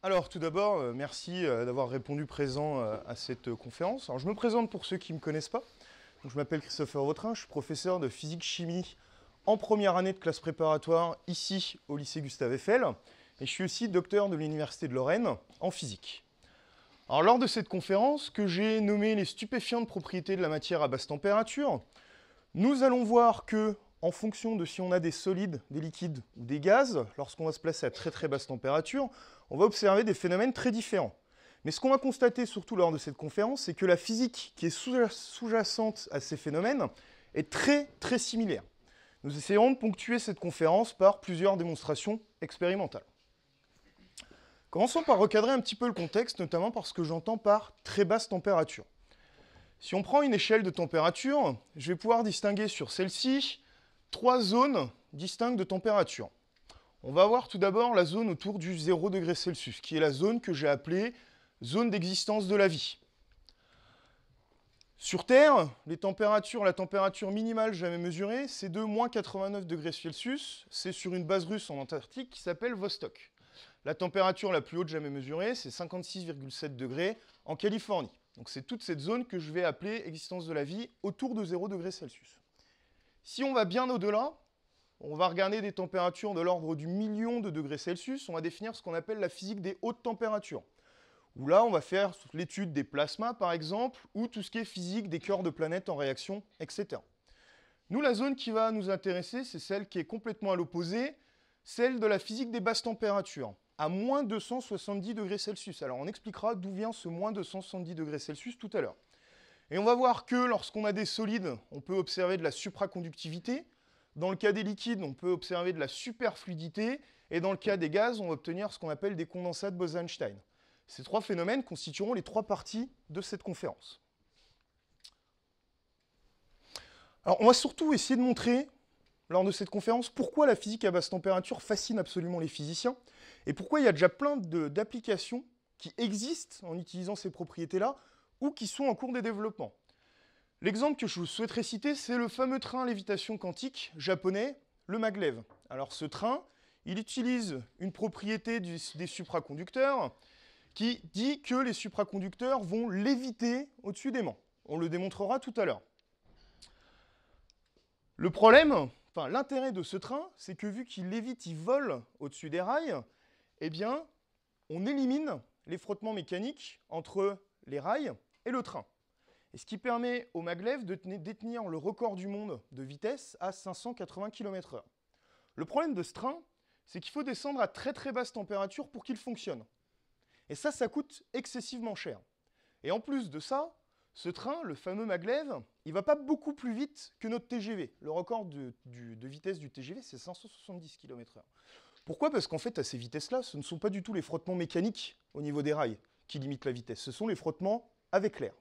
Alors, tout d'abord, merci d'avoir répondu présent à cette conférence. Alors, je me présente pour ceux qui ne me connaissent pas. Donc, je m'appelle Christopher Vautrin, je suis professeur de physique-chimie en première année de classe préparatoire ici au lycée Gustave Eiffel. Et je suis aussi docteur de l'Université de Lorraine en physique. Alors, lors de cette conférence, que j'ai nommée les stupéfiantes propriétés de la matière à basse température, nous allons voir que, en fonction de si on a des solides, des liquides ou des gaz, lorsqu'on va se placer à très très basse température, on va observer des phénomènes très différents. Mais ce qu'on va constater surtout lors de cette conférence, c'est que la physique qui est sous-jacente à ces phénomènes est très très similaire. Nous essayerons de ponctuer cette conférence par plusieurs démonstrations expérimentales. Commençons par recadrer un petit peu le contexte, notamment par ce que j'entends par très basse température. Si on prend une échelle de température, je vais pouvoir distinguer sur celle-ci 3 zones distinctes de température. On va voir tout d'abord la zone autour du 0 degré Celsius, qui est la zone que j'ai appelée zone d'existence de la vie. Sur Terre, la température minimale jamais mesurée, c'est de moins 89 degrés Celsius. C'est sur une base russe en Antarctique qui s'appelle Vostok. La température la plus haute jamais mesurée, c'est 56,7 degrés en Californie. Donc c'est toute cette zone que je vais appeler existence de la vie autour de 0 degré Celsius. Si on va bien au-delà, on va regarder des températures de l'ordre du million de degrés Celsius, on va définir ce qu'on appelle la physique des hautes températures. Où là, on va faire l'étude des plasmas, par exemple, ou tout ce qui est physique des cœurs de planètes en réaction, etc. Nous, la zone qui va nous intéresser, c'est celle qui est complètement à l'opposé, celle de la physique des basses températures, à moins 270 degrés Celsius. Alors, on expliquera d'où vient ce moins 270 degrés Celsius tout à l'heure. Et on va voir que lorsqu'on a des solides, on peut observer de la supraconductivité. Dans le cas des liquides, on peut observer de la superfluidité. Et dans le cas des gaz, on va obtenir ce qu'on appelle des condensats de Bose-Einstein. Ces 3 phénomènes constitueront les 3 parties de cette conférence. Alors, on va surtout essayer de montrer, lors de cette conférence, pourquoi la physique à basse température fascine absolument les physiciens et pourquoi il y a déjà plein d'applications qui existent en utilisant ces propriétés-là ou qui sont en cours de développement. L'exemple que je souhaiterais citer, c'est le fameux train à lévitation quantique japonais, le maglev. Alors ce train, il utilise une propriété des supraconducteurs qui dit que les supraconducteurs vont léviter au-dessus des aimants. On le démontrera tout à l'heure. Le problème, l'intérêt de ce train, c'est que vu qu'il lévite, il vole au-dessus des rails, eh bien, on élimine les frottements mécaniques entre les rails et le train. Et ce qui permet au maglev de détenir le record du monde de vitesse à 580 km/h. Le problème de ce train, c'est qu'il faut descendre à très très basse température pour qu'il fonctionne. Et ça coûte excessivement cher. Et en plus de ça, ce train, le fameux maglev, il ne va pas beaucoup plus vite que notre TGV. Le record de vitesse du TGV, c'est 570 km/h. Pourquoi ? Parce qu'en fait, à ces vitesses-là, ce ne sont pas du tout les frottements mécaniques au niveau des rails qui limitent la vitesse. Ce sont les frottements avec l'air.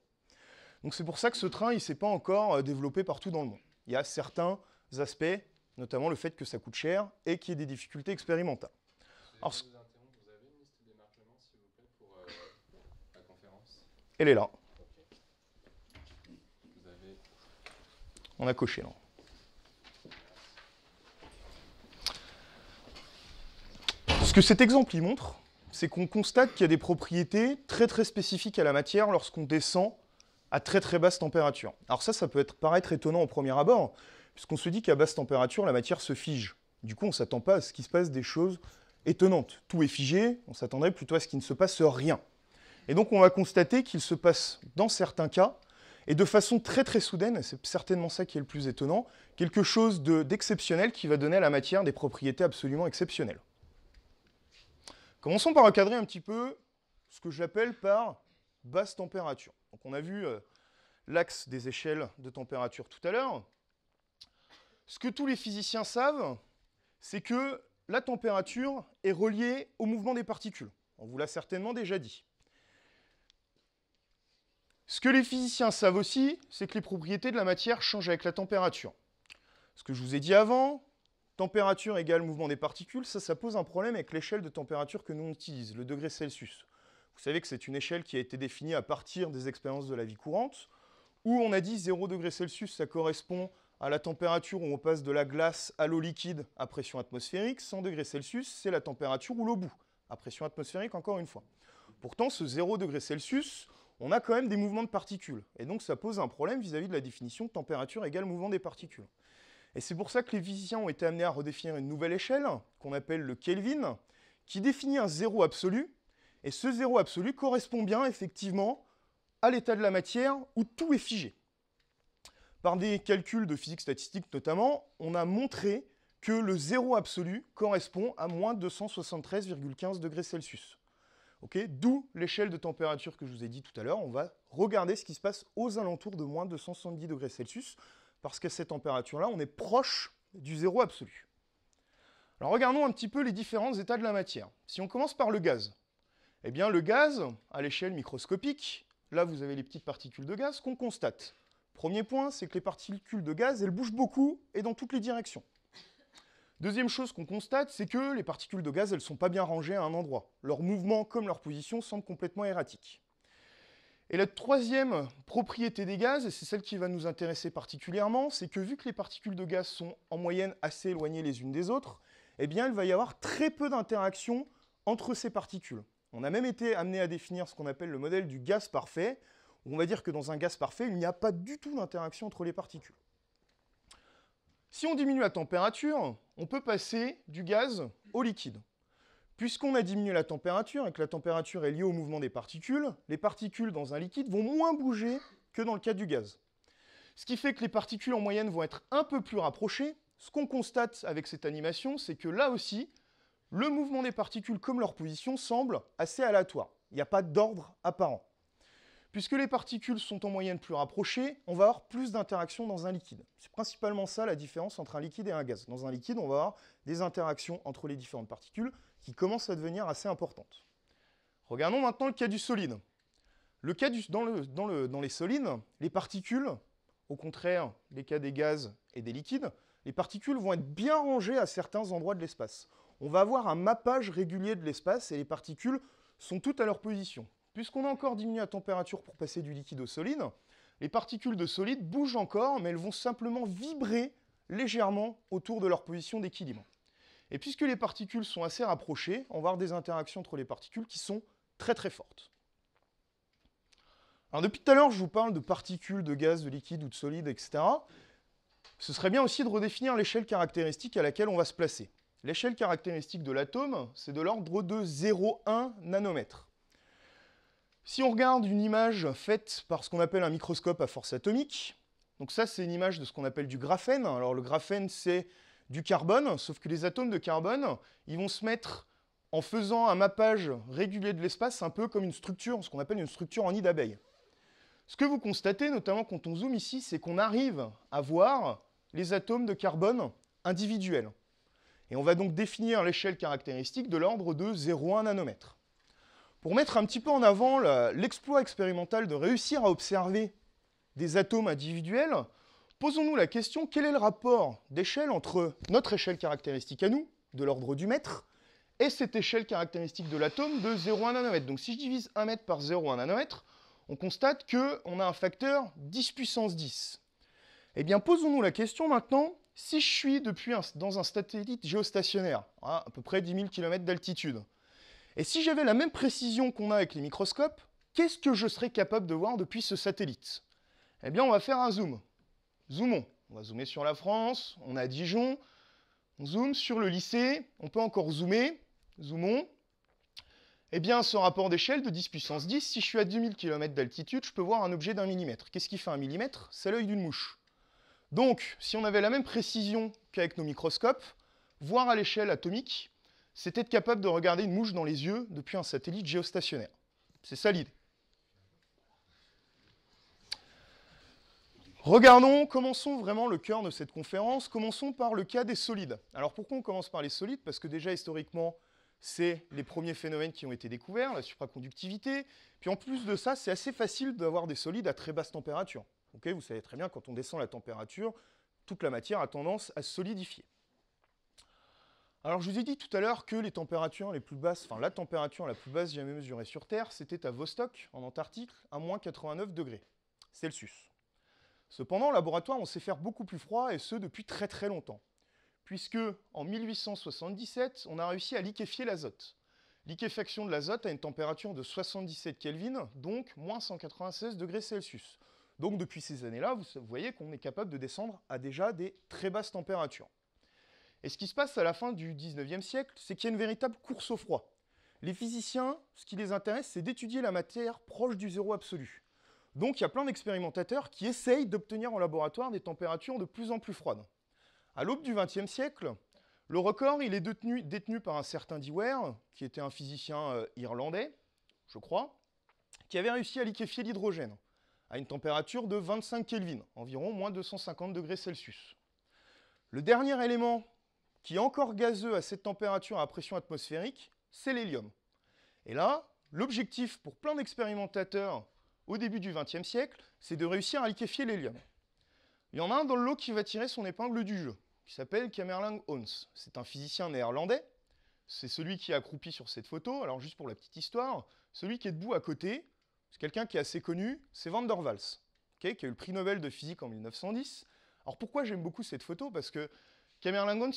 Donc c'est pour ça que ce train, il ne s'est pas encore développé partout dans le monde. Il y a certains aspects, notamment le fait que ça coûte cher et qu'il y ait des difficultés expérimentales. Alors, vous avez une liste d'émargements, s'il vous plaît, pour la conférence ? Elle est là. Vous avez... On a coché, là. Ce que cet exemple y montre, c'est qu'on constate qu'il y a des propriétés très très spécifiques à la matière lorsqu'on descend à très très basse température. Alors ça peut paraître étonnant au premier abord, puisqu'on se dit qu'à basse température, la matière se fige. Du coup, on ne s'attend pas à ce qu'il se passe des choses étonnantes. Tout est figé, on s'attendrait plutôt à ce qu'il ne se passe rien. Et donc on va constater qu'il se passe, dans certains cas, et de façon très très soudaine, et c'est certainement ça qui est le plus étonnant, quelque chose d'exceptionnel qui va donner à la matière des propriétés absolument exceptionnelles. Commençons par recadrer un petit peu ce que j'appelle par basse température. Donc on a vu l'axe des échelles de température tout à l'heure. Ce que tous les physiciens savent, c'est que la température est reliée au mouvement des particules. On vous l'a certainement déjà dit. Ce que les physiciens savent aussi, c'est que les propriétés de la matière changent avec la température. Ce que je vous ai dit avant, température égale mouvement des particules, ça pose un problème avec l'échelle de température que nous on utilise, le degré Celsius. Vous savez que c'est une échelle qui a été définie à partir des expériences de la vie courante, où on a dit 0 degré Celsius, ça correspond à la température où on passe de la glace à l'eau liquide à pression atmosphérique. 100 degrés Celsius, c'est la température où l'eau bout, à pression atmosphérique encore une fois. Pourtant, ce 0 degré Celsius, on a quand même des mouvements de particules. Et donc ça pose un problème vis-à-vis de la définition température égale mouvement des particules. Et c'est pour ça que les physiciens ont été amenés à redéfinir une nouvelle échelle, qu'on appelle le Kelvin, qui définit un zéro absolu. Et ce zéro absolu correspond bien, effectivement, à l'état de la matière où tout est figé. Par des calculs de physique statistique notamment, on a montré que le zéro absolu correspond à moins 273,15 degrés Celsius. Okay, d'où l'échelle de température que je vous ai dit tout à l'heure. On va regarder ce qui se passe aux alentours de moins 270 degrés Celsius, parce qu'à cette température-là, on est proche du zéro absolu. Alors regardons un petit peu les différents états de la matière. Si on commence par le gaz, eh bien le gaz, à l'échelle microscopique, là vous avez les petites particules de gaz qu'on constate. Premier point, c'est que les particules de gaz, elles bougent beaucoup et dans toutes les directions. Deuxième chose qu'on constate, c'est que les particules de gaz, elles ne sont pas bien rangées à un endroit. Leur mouvement comme leur position semblent complètement erratiques. Et la troisième propriété des gaz, et c'est celle qui va nous intéresser particulièrement, c'est que vu que les particules de gaz sont en moyenne assez éloignées les unes des autres, eh bien il va y avoir très peu d'interactions entre ces particules. On a même été amené à définir ce qu'on appelle le modèle du gaz parfait, où on va dire que dans un gaz parfait, il n'y a pas du tout d'interaction entre les particules. Si on diminue la température, on peut passer du gaz au liquide. Puisqu'on a diminué la température et que la température est liée au mouvement des particules, les particules dans un liquide vont moins bouger que dans le cas du gaz. Ce qui fait que les particules en moyenne vont être un peu plus rapprochées. Ce qu'on constate avec cette animation, c'est que là aussi, le mouvement des particules comme leur position semble assez aléatoire. Il n'y a pas d'ordre apparent. Puisque les particules sont en moyenne plus rapprochées, on va avoir plus d'interactions dans un liquide. C'est principalement ça la différence entre un liquide et un gaz. Dans un liquide, on va avoir des interactions entre les différentes particules qui commencent à devenir assez importantes. Regardons maintenant le cas du solide. Dans les solides, les particules, au contraire des cas des gaz et des liquides, les particules vont être bien rangées à certains endroits de l'espace. On va avoir un mappage régulier de l'espace et les particules sont toutes à leur position. Puisqu'on a encore diminué la température pour passer du liquide au solide, les particules de solide bougent encore, mais elles vont simplement vibrer légèrement autour de leur position d'équilibre. Et puisque les particules sont assez rapprochées, on va avoir des interactions entre les particules qui sont très très fortes. Alors depuis tout à l'heure, je vous parle de particules, de gaz, de liquide ou de solide, etc. Ce serait bien aussi de redéfinir l'échelle caractéristique à laquelle on va se placer. L'échelle caractéristique de l'atome, c'est de l'ordre de 0,1 nanomètre. Si on regarde une image faite par ce qu'on appelle un microscope à force atomique, donc ça c'est une image de ce qu'on appelle du graphène. Alors le graphène c'est du carbone, sauf que les atomes de carbone, ils vont se mettre en faisant un mappage régulier de l'espace, un peu comme une structure, ce qu'on appelle une structure en nid d'abeille. Ce que vous constatez, notamment quand on zoome ici, c'est qu'on arrive à voir les atomes de carbone individuels. Et on va donc définir l'échelle caractéristique de l'ordre de 0,1 nanomètre. Pour mettre un petit peu en avant l'exploit expérimental de réussir à observer des atomes individuels, posons-nous la question, quel est le rapport d'échelle entre notre échelle caractéristique à nous, de l'ordre du mètre, et cette échelle caractéristique de l'atome de 0,1 nanomètre. Donc si je divise 1 mètre par 0,1 nanomètre, on constate qu'on a un facteur 10 puissance 10. Eh bien, posons-nous la question maintenant, si je suis dans un satellite géostationnaire, à peu près 10 000 km d'altitude, et si j'avais la même précision qu'on a avec les microscopes, qu'est-ce que je serais capable de voir depuis ce satellite? Eh bien, on va faire un zoom. Zoomons. On va zoomer sur la France, on a Dijon, on zoome sur le lycée, on peut encore zoomer. Zoomons. Eh bien, ce rapport d'échelle de 10 puissance 10, si je suis à 2000 km d'altitude, je peux voir un objet d'1 millimètre. Qu'est-ce qui fait 1 millimètre? C'est l'œil d'une mouche. Donc, si on avait la même précision qu'avec nos microscopes, voir à l'échelle atomique, c'est être capable de regarder une mouche dans les yeux depuis un satellite géostationnaire. C'est ça l'idée. Regardons, commençons vraiment le cœur de cette conférence, commençons par le cas des solides. Alors pourquoi on commence par les solides? Parce que déjà historiquement, c'est les premiers phénomènes qui ont été découverts, la supraconductivité. Puis en plus de ça, c'est assez facile d'avoir des solides à très basse température. Okay, vous savez très bien, quand on descend la température, toute la matière a tendance à se solidifier. Alors je vous ai dit tout à l'heure que les températures les plus basses, enfin la température la plus basse jamais mesurée sur Terre, c'était à Vostok, en Antarctique, à moins 89 degrés Celsius. Cependant, en laboratoire, on sait faire beaucoup plus froid, et ce depuis très très longtemps. Puisque en 1877, on a réussi à liquéfier l'azote. liquéfaction de l'azote à une température de 77 Kelvin, donc moins 196 degrés Celsius. Donc depuis ces années-là, vous voyez qu'on est capable de descendre à déjà des très basses températures. Et ce qui se passe à la fin du 19e siècle, c'est qu'il y a une véritable course au froid. Les physiciens, ce qui les intéresse, c'est d'étudier la matière proche du zéro absolu. Donc il y a plein d'expérimentateurs qui essayent d'obtenir en laboratoire des températures de plus en plus froides. À l'aube du XXe siècle, le record il est détenu par un certain Dewar, qui était un physicien irlandais, je crois, qui avait réussi à liquéfier l'hydrogène à une température de 25 Kelvin, environ moins 250 degrés Celsius. Le dernier élément qui est encore gazeux à cette température à pression atmosphérique, c'est l'hélium. Et là, l'objectif pour plein d'expérimentateurs au début du XXe siècle, c'est de réussir à liquéfier l'hélium. Il y en a un dans le lot qui va tirer son épingle du jeu, qui s'appelle Kamerlingh Onnes. C'est un physicien néerlandais, c'est celui qui est accroupi sur cette photo. Alors juste pour la petite histoire, celui qui est debout à côté, c'est quelqu'un qui est assez connu, c'est Van der Waals, qui a eu le prix Nobel de physique en 1910. Alors pourquoi j'aime beaucoup cette photo? Parce que Kamerlingh Onnes,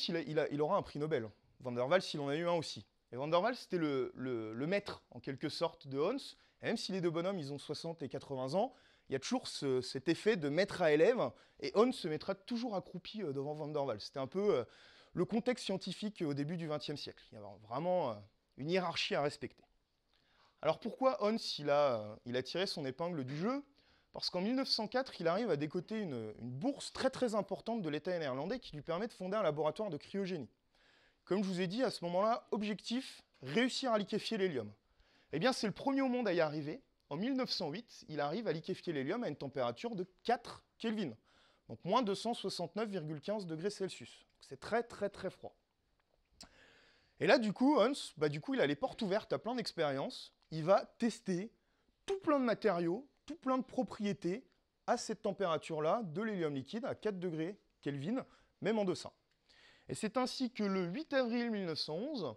il aura un prix Nobel. Van der Waals, il en a eu un aussi. Et Van der Waals, c'était le maître, en quelque sorte, de Onnes. Et même si les deux bonhommes, ils ont 60 et 80 ans, il y a toujours cet effet de maître à élève. Et Onnes se mettra toujours accroupi devant Van der Waals. C'était un peu le contexte scientifique au début du XXe siècle. Il y avait vraiment une hiérarchie à respecter. Alors pourquoi Onnes, il a tiré son épingle du jeu? Parce qu'en 1904, il arrive à décoter une bourse très très importante de l'État néerlandais qui lui permet de fonder un laboratoire de cryogénie. Comme je vous ai dit, à ce moment-là, objectif, réussir à liquéfier l'hélium. Eh bien, c'est le premier au monde à y arriver. En 1908, il arrive à liquéfier l'hélium à une température de 4 Kelvin, donc moins 269,15 degrés Celsius. C'est très très très froid. Et là, du coup, Onnes, il a les portes ouvertes à plein d'expériences. Il va tester tout plein de matériaux, tout plein de propriétés à cette température-là de l'hélium liquide à 4 degrés Kelvin, même en dessin. Et c'est ainsi que le 8 avril 1911,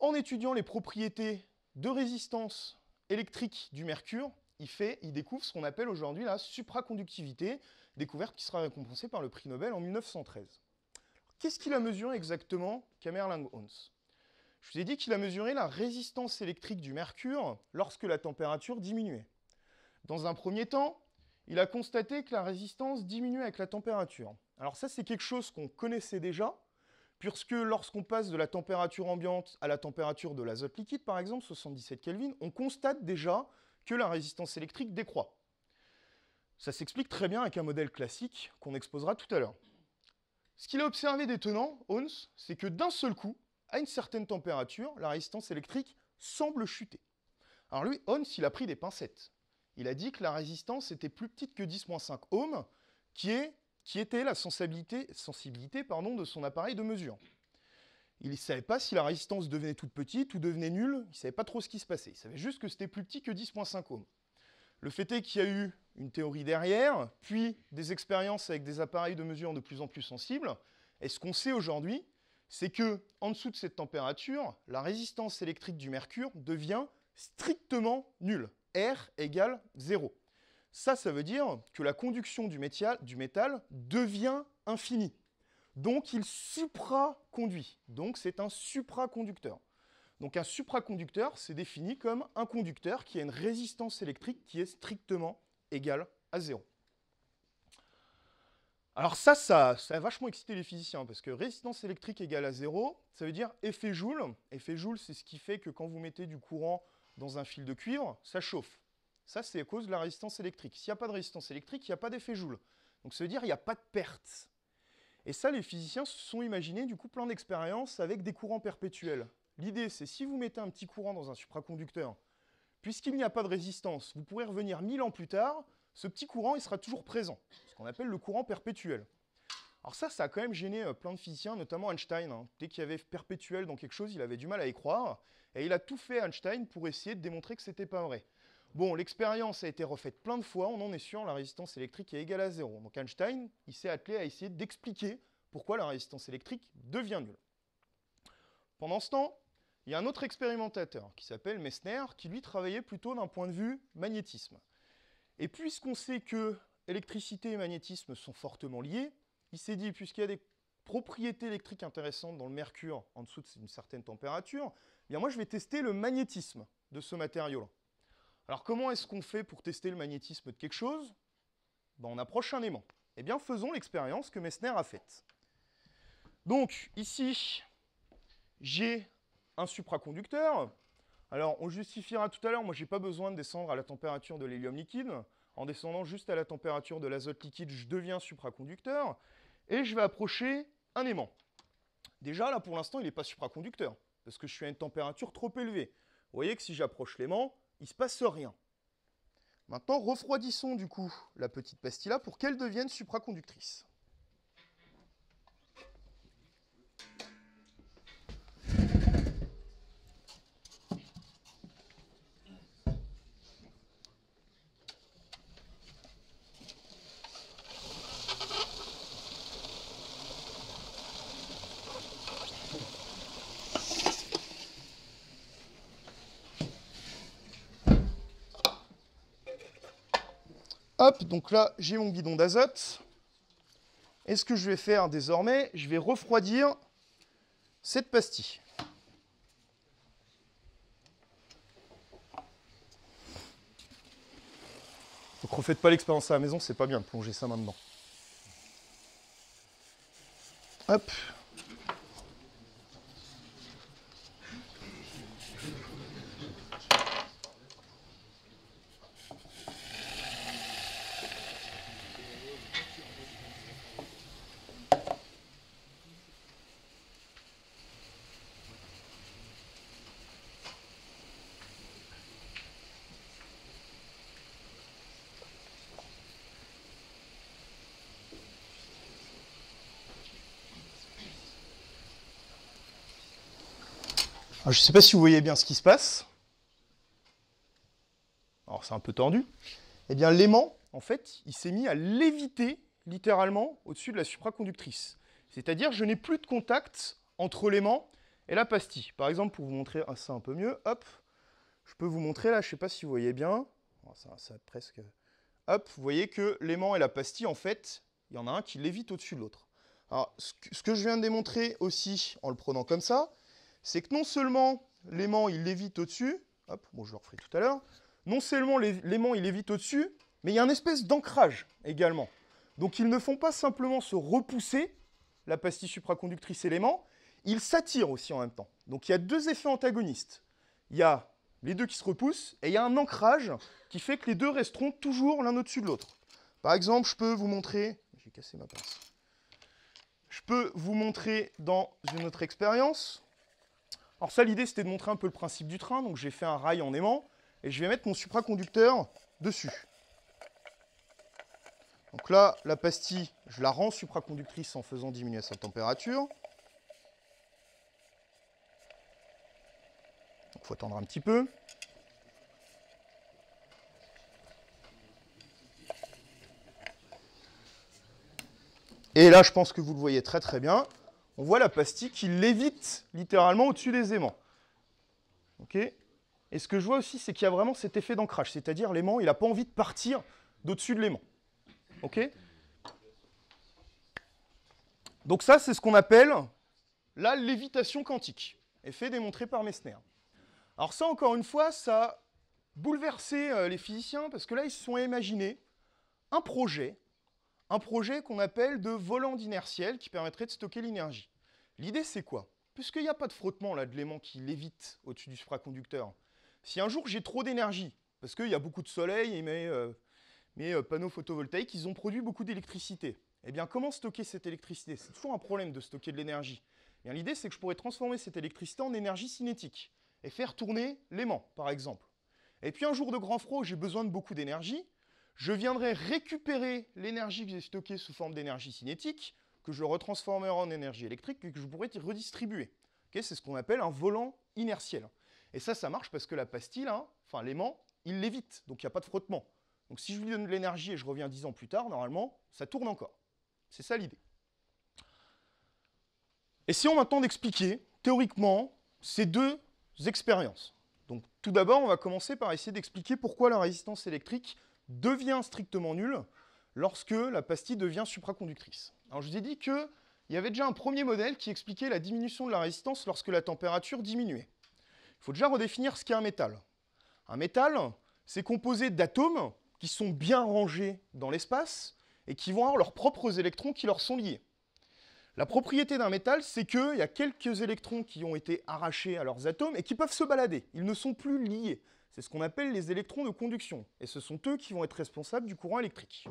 en étudiant les propriétés de résistance électrique du mercure, il découvre ce qu'on appelle aujourd'hui la supraconductivité, découverte qui sera récompensée par le prix Nobel en 1913. Qu'est-ce qu'il a mesuré exactement, Kamerlingh Onnes? Je vous ai dit qu'il a mesuré la résistance électrique du mercure lorsque la température diminuait. Dans un premier temps, il a constaté que la résistance diminuait avec la température. Alors ça, c'est quelque chose qu'on connaissait déjà, puisque lorsqu'on passe de la température ambiante à la température de l'azote liquide, par exemple, 77 Kelvin, on constate déjà que la résistance électrique décroît. Ça s'explique très bien avec un modèle classique qu'on exposera tout à l'heure. Ce qu'il a observé d'étonnant, Onnes, c'est que d'un seul coup, à une certaine température, la résistance électrique semble chuter. Alors lui, Onnes, il a pris des pincettes. Il a dit que la résistance était plus petite que 10-5 ohms, qui était la sensibilité de son appareil de mesure. Il ne savait pas si la résistance devenait toute petite ou devenait nulle, il ne savait pas trop ce qui se passait. Il savait juste que c'était plus petit que 10,5 ohms. Le fait est qu'il y a eu une théorie derrière, puis des expériences avec des appareils de mesure de plus en plus sensibles. Et ce qu'on sait aujourd'hui, c'est que en dessous de cette température, la résistance électrique du mercure devient strictement nulle. R égale 0. Ça veut dire que la conduction du métal devient infinie. Donc il supraconduit. Donc c'est un supraconducteur. Donc un supraconducteur, c'est défini comme un conducteur qui a une résistance électrique qui est strictement égale à 0. Alors ça a vachement excité les physiciens, parce que résistance électrique égale à 0, ça veut dire effet Joule. Effet Joule, c'est ce qui fait que quand vous mettez du courant dans un fil de cuivre, ça chauffe. Ça, c'est à cause de la résistance électrique. S'il n'y a pas de résistance électrique, il n'y a pas d'effet Joule. Donc ça veut dire qu'il n'y a pas de perte. Et ça, les physiciens se sont imaginés du coup plein d'expériences avec des courants perpétuels. L'idée, c'est si vous mettez un petit courant dans un supraconducteur, puisqu'il n'y a pas de résistance, vous pourrez revenir 1000 ans plus tard, ce petit courant, il sera toujours présent, ce qu'on appelle le courant perpétuel. Alors ça a quand même gêné plein de physiciens, notamment Einstein. Dès qu'il y avait perpétuel dans quelque chose, il avait du mal à y croire, et il a tout fait, Einstein, pour essayer de démontrer que ce n'était pas vrai. Bon, l'expérience a été refaite plein de fois, on en est sûr, la résistance électrique est égale à 0. Donc Einstein, il s'est attelé à essayer d'expliquer pourquoi la résistance électrique devient nulle. Pendant ce temps, il y a un autre expérimentateur qui s'appelle Messner, qui lui travaillait plutôt d'un point de vue magnétisme. Et puisqu'on sait que électricité et magnétisme sont fortement liés, il s'est dit, puisqu'il y a des propriétés électriques intéressantes dans le mercure en dessous d'une certaine température, bien moi je vais tester le magnétisme de ce matériau-là. Alors comment est-ce qu'on fait pour tester le magnétisme de quelque chose? Ben, on approche un aimant. Eh bien faisons l'expérience que Messner a faite. Donc ici, j'ai un supraconducteur. Alors on justifiera tout à l'heure, moi j'ai pas besoin de descendre à la température de l'hélium liquide. En descendant juste à la température de l'azote liquide, je deviens supraconducteur. Et je vais approcher un aimant. Déjà là pour l'instant il n'est pas supraconducteur, parce que je suis à une température trop élevée. Vous voyez que si j'approche l'aimant, il ne se passe rien. Maintenant, refroidissons du coup la petite pastille-là pour qu'elle devienne supraconductrice. Hop, donc là, j'ai mon bidon d'azote. Et ce que je vais faire désormais, je vais refroidir cette pastille. Donc refaites pas l'expérience à la maison, c'est pas bien de plonger ça maintenant. Hop. Alors, je ne sais pas si vous voyez bien ce qui se passe. Alors c'est un peu tordu. Eh bien l'aimant, en fait, il s'est mis à léviter littéralement au-dessus de la supraconductrice. C'est-à-dire je n'ai plus de contact entre l'aimant et la pastille. Par exemple, pour vous montrer ça un peu mieux, hop, je peux vous montrer là, je ne sais pas si vous voyez bien. Ça presque... Hop, vous voyez que l'aimant et la pastille, en fait, il y en a un qui lévite au-dessus de l'autre. Alors, ce que je viens de démontrer aussi en le prenant comme ça, c'est que non seulement l'aimant il lévite au-dessus, hop, bon je le referai tout à l'heure, non seulement l'aimant il lévite au-dessus, mais il y a une espèce d'ancrage également. Donc ils ne font pas simplement se repousser, la pastille supraconductrice et l'aimant, ils s'attirent aussi en même temps. Donc il y a deux effets antagonistes. Il y a les deux qui se repoussent, et il y a un ancrage qui fait que les deux resteront toujours l'un au-dessus de l'autre. Par exemple, je peux vous montrer... J'ai cassé ma pince. Je peux vous montrer dans une autre expérience. Alors ça, l'idée, c'était de montrer un peu le principe du train. Donc j'ai fait un rail en aimant, et je vais mettre mon supraconducteur dessus. Donc là, la pastille, je la rends supraconductrice en faisant diminuer sa température. Il faut attendre un petit peu. Et là, je pense que vous le voyez très très bien. On voit la pastille qui lévite littéralement au-dessus des aimants. Okay. Et ce que je vois aussi, c'est qu'il y a vraiment cet effet d'ancrage. C'est-à-dire l'aimant, il n'a pas envie de partir d'au-dessus de l'aimant. Okay. Donc ça, c'est ce qu'on appelle la lévitation quantique. Effet démontré par Messner. Alors ça, encore une fois, ça a bouleversé les physiciens parce que là, ils se sont imaginés un projet qu'on appelle de volant inertiel qui permettrait de stocker l'énergie. L'idée, c'est quoi? Puisqu'il n'y a pas de frottement là, de l'aimant qui lévite au-dessus du supraconducteur, si un jour j'ai trop d'énergie, parce qu'il y a beaucoup de soleil et mes panneaux photovoltaïques, ils ont produit beaucoup d'électricité, eh bien comment stocker cette électricité? C'est toujours un problème de stocker de l'énergie. L'idée, c'est que je pourrais transformer cette électricité en énergie cinétique et faire tourner l'aimant, par exemple. Et puis un jour de grand froid où j'ai besoin de beaucoup d'énergie, je viendrai récupérer l'énergie que j'ai stockée sous forme d'énergie cinétique, que je retransformerai en énergie électrique et que je pourrais redistribuer. Okay, c'est ce qu'on appelle un volant inertiel. Et ça marche parce que la pastille, hein, enfin l'aimant, il lévite, donc il n'y a pas de frottement. Donc si je lui donne de l'énergie et je reviens 10 ans plus tard, normalement, ça tourne encore. C'est ça l'idée. Essayons maintenant d'expliquer, théoriquement, ces deux expériences. Donc tout d'abord, on va commencer par essayer d'expliquer pourquoi la résistance électrique devient strictement nulle lorsque la pastille devient supraconductrice. Alors je vous ai dit qu'il y avait déjà un premier modèle qui expliquait la diminution de la résistance lorsque la température diminuait. Il faut déjà redéfinir ce qu'est un métal. Un métal, c'est composé d'atomes qui sont bien rangés dans l'espace et qui vont avoir leurs propres électrons qui leur sont liés. La propriété d'un métal, c'est qu'il y a quelques électrons qui ont été arrachés à leurs atomes et qui peuvent se balader. Ils ne sont plus liés. C'est ce qu'on appelle les électrons de conduction. Et ce sont eux qui vont être responsables du courant électrique.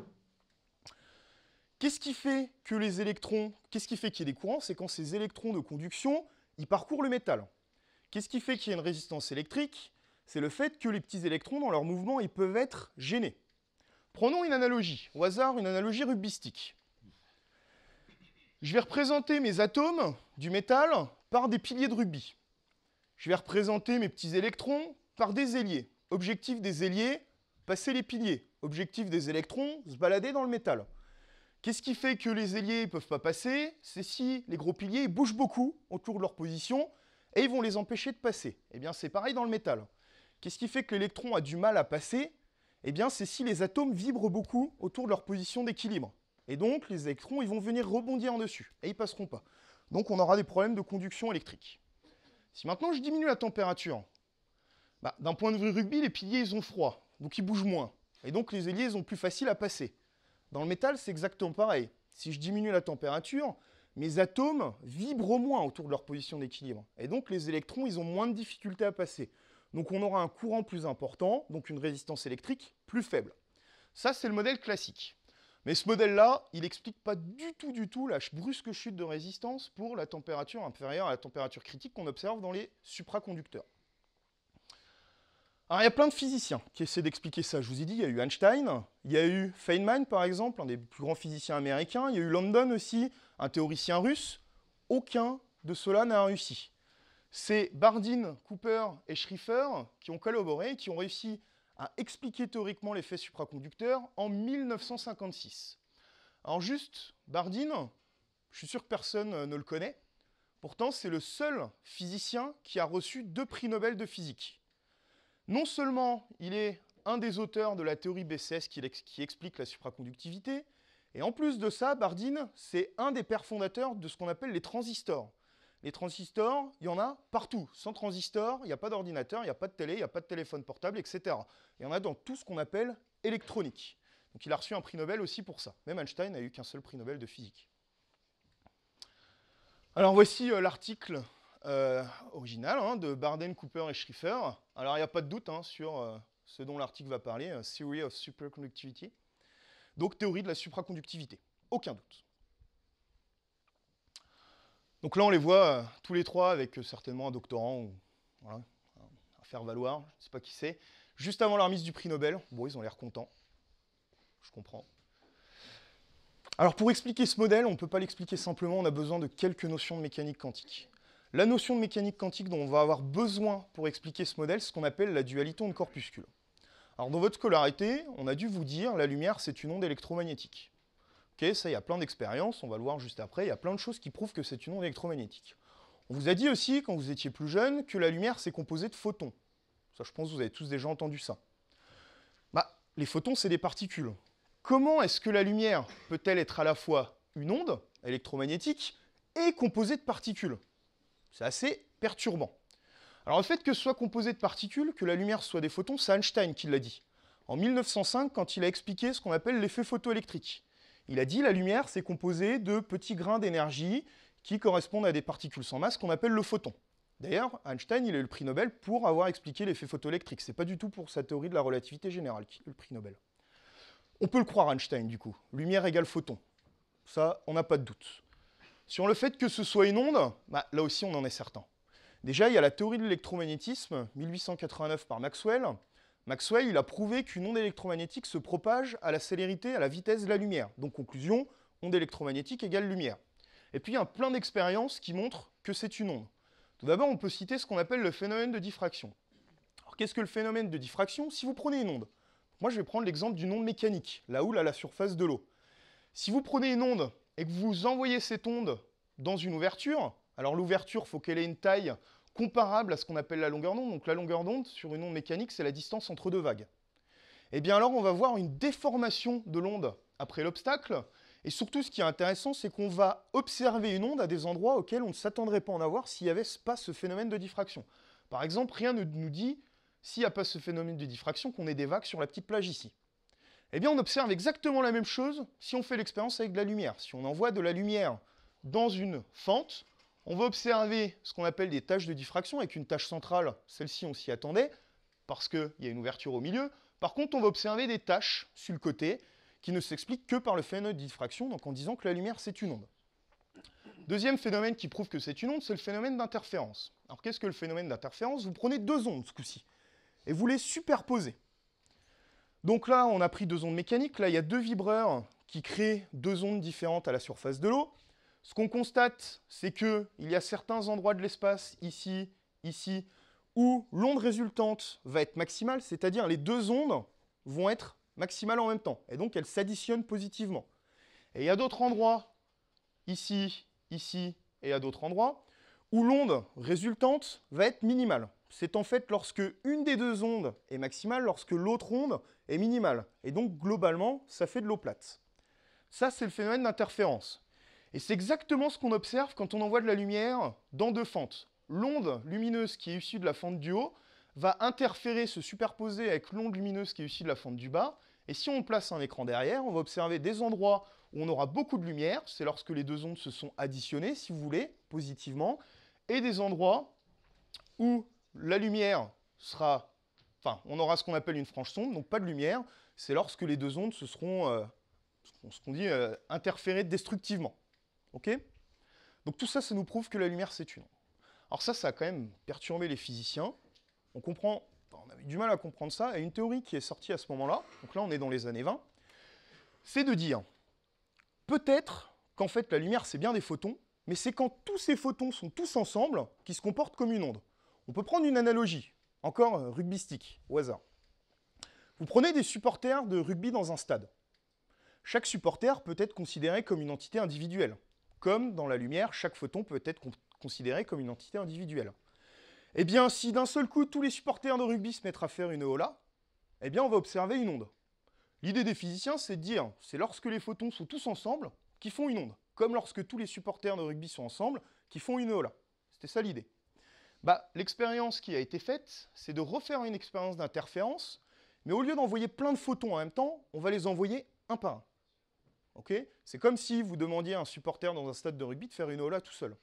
Qu'est-ce qui fait que les électrons, qu'est-ce qui fait qu'il y ait des courants? C'est quand ces électrons de conduction, ils parcourent le métal. Qu'est-ce qui fait qu'il y a une résistance électrique? C'est le fait que les petits électrons, dans leur mouvement, ils peuvent être gênés. Prenons une analogie, au hasard, une analogie rugbyistique. Je vais représenter mes atomes du métal par des piliers de rugby. Je vais représenter mes petits électrons par des ailiers. Objectif des ailiers, passer les piliers. Objectif des électrons, se balader dans le métal. Qu'est-ce qui fait que les ailiers ne peuvent pas passer? C'est si les gros piliers bougent beaucoup autour de leur position et ils vont les empêcher de passer. Eh bien, c'est pareil dans le métal. Qu'est-ce qui fait que l'électron a du mal à passer? Eh bien, c'est si les atomes vibrent beaucoup autour de leur position d'équilibre. Et donc, les électrons, ils vont venir rebondir en dessus, et ils ne passeront pas. Donc, on aura des problèmes de conduction électrique. Si maintenant, je diminue la température, d'un point de vue rugby, les piliers, ils ont froid, donc ils bougent moins. Et donc, les ailiers, ils ont plus facile à passer. Dans le métal, c'est exactement pareil. Si je diminue la température, mes atomes vibrent moins autour de leur position d'équilibre. Et donc, les électrons, ils ont moins de difficulté à passer. Donc, on aura un courant plus important, donc une résistance électrique plus faible. Ça, c'est le modèle classique. Mais ce modèle-là, il n'explique pas du tout la brusque chute de résistance pour la température inférieure à la température critique qu'on observe dans les supraconducteurs. Alors, il y a plein de physiciens qui essaient d'expliquer ça. Je vous ai dit, il y a eu Einstein, il y a eu Feynman, par exemple, un des plus grands physiciens américains, il y a eu London aussi, un théoricien russe. Aucun de ceux-là n'a réussi. C'est Bardeen, Cooper et Schrieffer qui ont collaboré et qui ont réussi à expliquer théoriquement l'effet supraconducteur en 1956. Alors juste, Bardeen, je suis sûr que personne ne le connaît, pourtant c'est le seul physicien qui a reçu 2 prix Nobel de physique. Non seulement il est un des auteurs de la théorie BCS qui explique la supraconductivité, et en plus de ça, Bardeen, c'est un des pères fondateurs de ce qu'on appelle les transistors. Les transistors, il y en a partout. Sans transistors, il n'y a pas d'ordinateur, il n'y a pas de télé, il n'y a pas de téléphone portable, etc. Il y en a dans tout ce qu'on appelle électronique. Donc il a reçu un prix Nobel aussi pour ça. Même Einstein n'a eu qu'un seul prix Nobel de physique. Alors voici l'article original de Bardeen, Cooper et Schrieffer. Alors il n'y a pas de doute sur ce dont l'article va parler, Theory of Superconductivity. Donc théorie de la supraconductivité. Aucun doute. Donc là, on les voit tous les trois avec certainement un doctorant ou voilà, à faire valoir, je ne sais pas qui c'est. Juste avant la remise du prix Nobel, bon, ils ont l'air contents. Je comprends. Alors pour expliquer ce modèle, on ne peut pas l'expliquer simplement, on a besoin de quelques notions de mécanique quantique. La notion de mécanique quantique dont on va avoir besoin pour expliquer ce modèle, c'est ce qu'on appelle la dualité onde-corpuscule. Alors dans votre scolarité, on a dû vous dire la lumière, c'est une onde électromagnétique. Ok, ça, il y a plein d'expériences, on va le voir juste après, il y a plein de choses qui prouvent que c'est une onde électromagnétique. On vous a dit aussi, quand vous étiez plus jeune, que la lumière, c'est composé de photons. Ça, je pense que vous avez tous déjà entendu ça. Les photons, c'est des particules. Comment est-ce que la lumière peut-elle être à la fois une onde électromagnétique et composée de particules? C'est assez perturbant. Alors le fait que ce soit composé de particules, que la lumière soit des photons, c'est Einstein qui l'a dit. En 1905, quand il a expliqué ce qu'on appelle l'effet photoélectrique. Il a dit la lumière, c'est composé de petits grains d'énergie qui correspondent à des particules sans masse qu'on appelle le photon. D'ailleurs, Einstein, il a eu le prix Nobel pour avoir expliqué l'effet photoélectrique. Ce n'est pas du tout pour sa théorie de la relativité générale qu'il a eu le prix Nobel. On peut le croire, Einstein, du coup. Lumière égale photon. Ça, on n'a pas de doute. Sur le fait que ce soit une onde, là aussi, on en est certain. Déjà, il y a la théorie de l'électromagnétisme, 1889 par Maxwell. Maxwell, il a prouvé qu'une onde électromagnétique se propage à la célérité, à la vitesse de la lumière. Donc, conclusion, onde électromagnétique égale lumière. Et puis, il y a plein d'expériences qui montrent que c'est une onde. Tout d'abord, on peut citer ce qu'on appelle le phénomène de diffraction. Alors, qu'est-ce que le phénomène de diffraction? Si vous prenez une onde, moi, je vais prendre l'exemple d'une onde mécanique, la houle à la surface de l'eau. Si vous prenez une onde et que vous envoyez cette onde dans une ouverture, alors l'ouverture, il faut qu'elle ait une taille comparable à ce qu'on appelle la longueur d'onde. Donc la longueur d'onde, sur une onde mécanique, c'est la distance entre deux vagues. Et bien alors, on va voir une déformation de l'onde après l'obstacle. Et surtout, ce qui est intéressant, c'est qu'on va observer une onde à des endroits auxquels on ne s'attendrait pas en avoir s'il n'y avait pas ce phénomène de diffraction. Par exemple, rien ne nous dit, s'il n'y a pas ce phénomène de diffraction, qu'on ait des vagues sur la petite plage ici. Eh bien, on observe exactement la même chose si on fait l'expérience avec de la lumière. Si on envoie de la lumière dans une fente, on va observer ce qu'on appelle des taches de diffraction, avec une tache centrale, celle-ci on s'y attendait, parce qu'il y a une ouverture au milieu. Par contre, on va observer des taches sur le côté, qui ne s'expliquent que par le phénomène de diffraction, donc en disant que la lumière c'est une onde. Deuxième phénomène qui prouve que c'est une onde, c'est le phénomène d'interférence. Alors qu'est-ce que le phénomène d'interférence? Vous prenez deux ondes ce coup-ci, et vous les superposez. Donc là, on a pris deux ondes mécaniques, là il y a deux vibreurs qui créent deux ondes différentes à la surface de l'eau. Ce qu'on constate, c'est qu'il y a certains endroits de l'espace, ici, ici, où l'onde résultante va être maximale, c'est-à-dire les deux ondes vont être maximales en même temps, et donc elles s'additionnent positivement. Et il y a d'autres endroits, ici, ici, et à d'autres endroits, où l'onde résultante va être minimale. C'est en fait lorsque une des deux ondes est maximale, lorsque l'autre onde est minimale. Et donc, globalement, ça fait de l'eau plate. Ça, c'est le phénomène d'interférence. Et c'est exactement ce qu'on observe quand on envoie de la lumière dans deux fentes. L'onde lumineuse qui est issue de la fente du haut va interférer, se superposer avec l'onde lumineuse qui est issue de la fente du bas. Et si on place un écran derrière, on va observer des endroits où on aura beaucoup de lumière, c'est lorsque les deux ondes se sont additionnées, si vous voulez, positivement, et des endroits où la lumière sera... Enfin, on aura ce qu'on appelle une franche sonde, donc pas de lumière, c'est lorsque les deux ondes se seront, ce qu'on dit, interférées destructivement. Ok? Donc tout ça, ça nous prouve que la lumière, c'est une onde. Alors ça a quand même perturbé les physiciens. On avait du mal à comprendre ça, et une théorie qui est sortie à ce moment-là, donc là on est dans les années 20, c'est de dire, peut-être qu'en fait la lumière c'est bien des photons, mais c'est quand tous ces photons sont tous ensemble qu'ils se comportent comme une onde. On peut prendre une analogie, encore rugbystique, au hasard. Vous prenez des supporters de rugby dans un stade. Chaque supporter peut être considéré comme une entité individuelle. Comme dans la lumière, chaque photon peut être considéré comme une entité individuelle. Eh bien, si d'un seul coup, tous les supporters de rugby se mettent à faire une hola, eh bien, on va observer une onde. L'idée des physiciens, c'est de dire, c'est lorsque les photons sont tous ensemble qu'ils font une onde. Comme lorsque tous les supporters de rugby sont ensemble qu'ils font une hola. C'était ça l'idée. L'expérience qui a été faite, c'est de refaire une expérience d'interférence, mais au lieu d'envoyer plein de photons en même temps, on va les envoyer un par un. Okay? C'est comme si vous demandiez à un supporter dans un stade de rugby de faire une hola tout seul.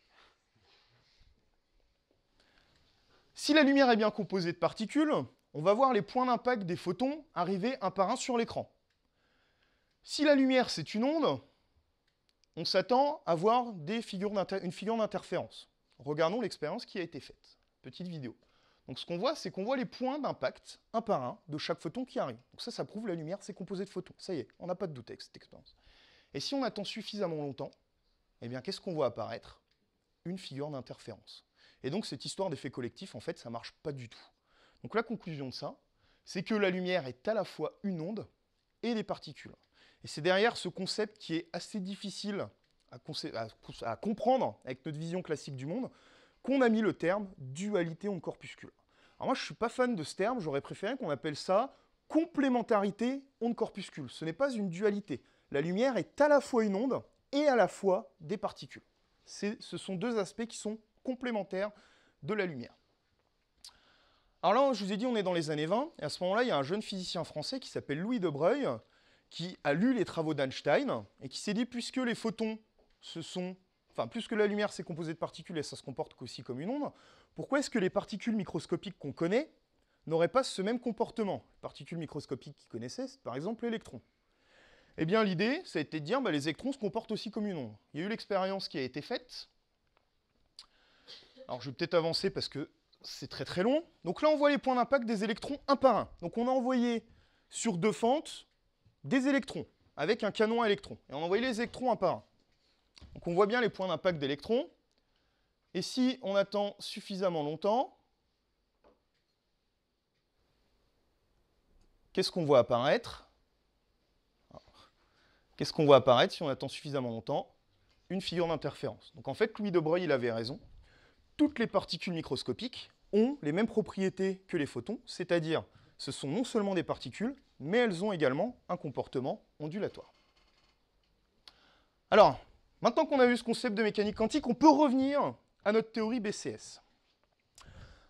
Si la lumière est bien composée de particules, on va voir les points d'impact des photons arriver un par un sur l'écran. Si la lumière, c'est une onde, on s'attend à voir une figure d'interférence. Regardons l'expérience qui a été faite. Petite vidéo. Donc ce qu'on voit, c'est qu'on voit les points d'impact, un par un, de chaque photon qui arrive. Donc ça prouve la lumière, c'est composé de photons. Ça y est, on n'a pas de doute avec cette expérience. Et si on attend suffisamment longtemps, eh bien qu'est-ce qu'on voit apparaître? Une figure d'interférence. Et donc cette histoire d'effet collectif, en fait, ça ne marche pas du tout. Donc la conclusion de ça, c'est que la lumière est à la fois une onde et des particules. Et c'est derrière ce concept qui est assez difficile à comprendre avec notre vision classique du monde, qu'on a mis le terme dualité onde-corpuscule. Alors moi, je ne suis pas fan de ce terme, j'aurais préféré qu'on appelle ça complémentarité onde-corpuscule. Ce n'est pas une dualité. La lumière est à la fois une onde et à la fois des particules. Ce sont deux aspects qui sont complémentaires de la lumière. Alors là, je vous ai dit, on est dans les années 20, et à ce moment-là, il y a un jeune physicien français qui s'appelle Louis de Broglie, qui a lu les travaux d'Einstein, et qui s'est dit, puisque les photons puisque la lumière s'est composée de particules et ça se comporte aussi comme une onde, pourquoi est-ce que les particules microscopiques qu'on connaît n'auraient pas ce même comportement? Les particules microscopiques qu'il connaissait, c'est par exemple l'électron. Eh bien, l'idée, ça a été de dire, les électrons se comportent aussi comme une onde. Il y a eu l'expérience qui a été faite. Alors, je vais peut-être avancer parce que c'est très très long. Donc là, on voit les points d'impact des électrons un par un. Donc on a envoyé sur deux fentes des électrons avec un canon à électrons. Et on a envoyé les électrons un par un. Donc on voit bien les points d'impact d'électrons. Et si on attend suffisamment longtemps, qu'est-ce qu'on voit apparaître? Qu'est-ce qu'on voit apparaître si on attend suffisamment longtemps? Une figure d'interférence. Donc en fait, Louis de Broglie, il avait raison. Toutes les particules microscopiques ont les mêmes propriétés que les photons, c'est-à-dire ce sont non seulement des particules, mais elles ont également un comportement ondulatoire. Alors, maintenant qu'on a vu ce concept de mécanique quantique, on peut revenir à notre théorie BCS.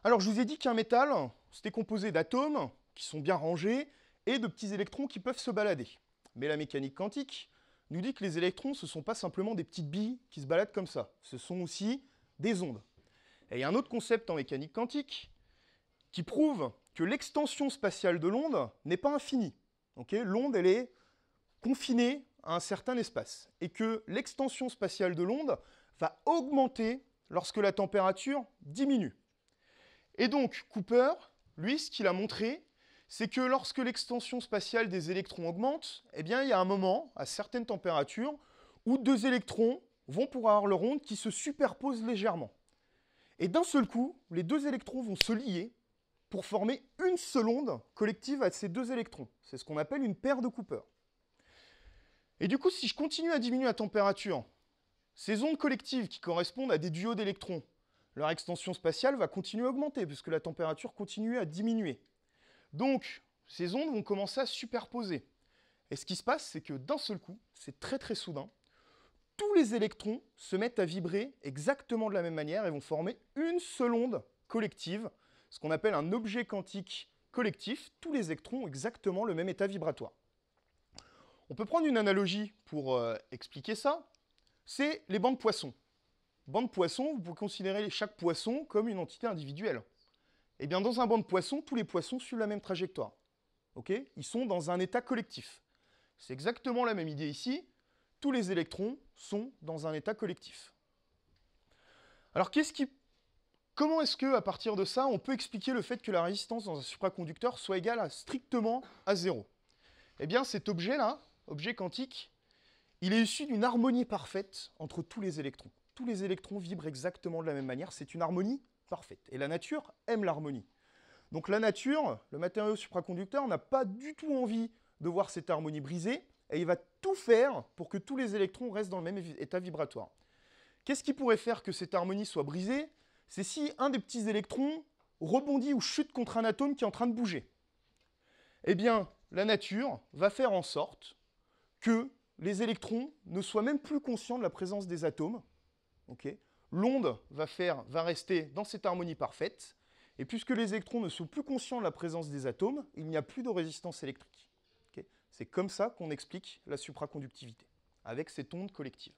Alors, je vous ai dit qu'un métal, c'était composé d'atomes qui sont bien rangés et de petits électrons qui peuvent se balader. Mais la mécanique quantique nous dit que les électrons, ce ne sont pas simplement des petites billes qui se baladent comme ça. Ce sont aussi des ondes. Et il y a un autre concept en mécanique quantique qui prouve que l'extension spatiale de l'onde n'est pas infinie. Okay, l'onde, elle est confinée à un certain espace. Et que l'extension spatiale de l'onde va augmenter lorsque la température diminue. Et donc, Cooper, lui, ce qu'il a montré, c'est que lorsque l'extension spatiale des électrons augmente, eh bien, il y a un moment, à certaines températures, où deux électrons vont pouvoir avoir leur onde qui se superposent légèrement. Et d'un seul coup, les deux électrons vont se lier pour former une seule onde collective à ces deux électrons. C'est ce qu'on appelle une paire de Cooper. Et du coup, si je continue à diminuer la température, ces ondes collectives qui correspondent à des duos d'électrons, leur extension spatiale va continuer à augmenter puisque la température continue à diminuer. Donc, ces ondes vont commencer à se superposer. Et ce qui se passe, c'est que d'un seul coup, c'est très très soudain, tous les électrons se mettent à vibrer exactement de la même manière et vont former une seule onde collective, ce qu'on appelle un objet quantique collectif. Tous les électrons ont exactement le même état vibratoire. On peut prendre une analogie pour expliquer ça. C'est les bancs de poissons. Banc de poissons, vous pouvez considérer chaque poisson comme une entité individuelle. Eh bien, dans un banc de poissons, tous les poissons suivent la même trajectoire. Okay, ils sont dans un état collectif. C'est exactement la même idée ici. Tous les électrons sont dans un état collectif. Alors, comment est-ce qu'à partir de ça, on peut expliquer le fait que la résistance dans un supraconducteur soit égale strictement à 0? Eh bien, cet objet-là, objet quantique, il est issu d'une harmonie parfaite entre tous les électrons. Tous les électrons vibrent exactement de la même manière. C'est une harmonie parfaite. Et la nature aime l'harmonie. Donc la nature, le matériau supraconducteur, n'a pas du tout envie de voir cette harmonie brisée, et il va tout faire pour que tous les électrons restent dans le même état vibratoire. Qu'est-ce qui pourrait faire que cette harmonie soit brisée? C'est si un des petits électrons rebondit ou chute contre un atome qui est en train de bouger. Eh bien, la nature va faire en sorte que les électrons ne soient même plus conscients de la présence des atomes. Okay, l'onde va rester dans cette harmonie parfaite, et puisque les électrons ne sont plus conscients de la présence des atomes, il n'y a plus de résistance électrique. Okay, c'est comme ça qu'on explique la supraconductivité, avec cette onde collective.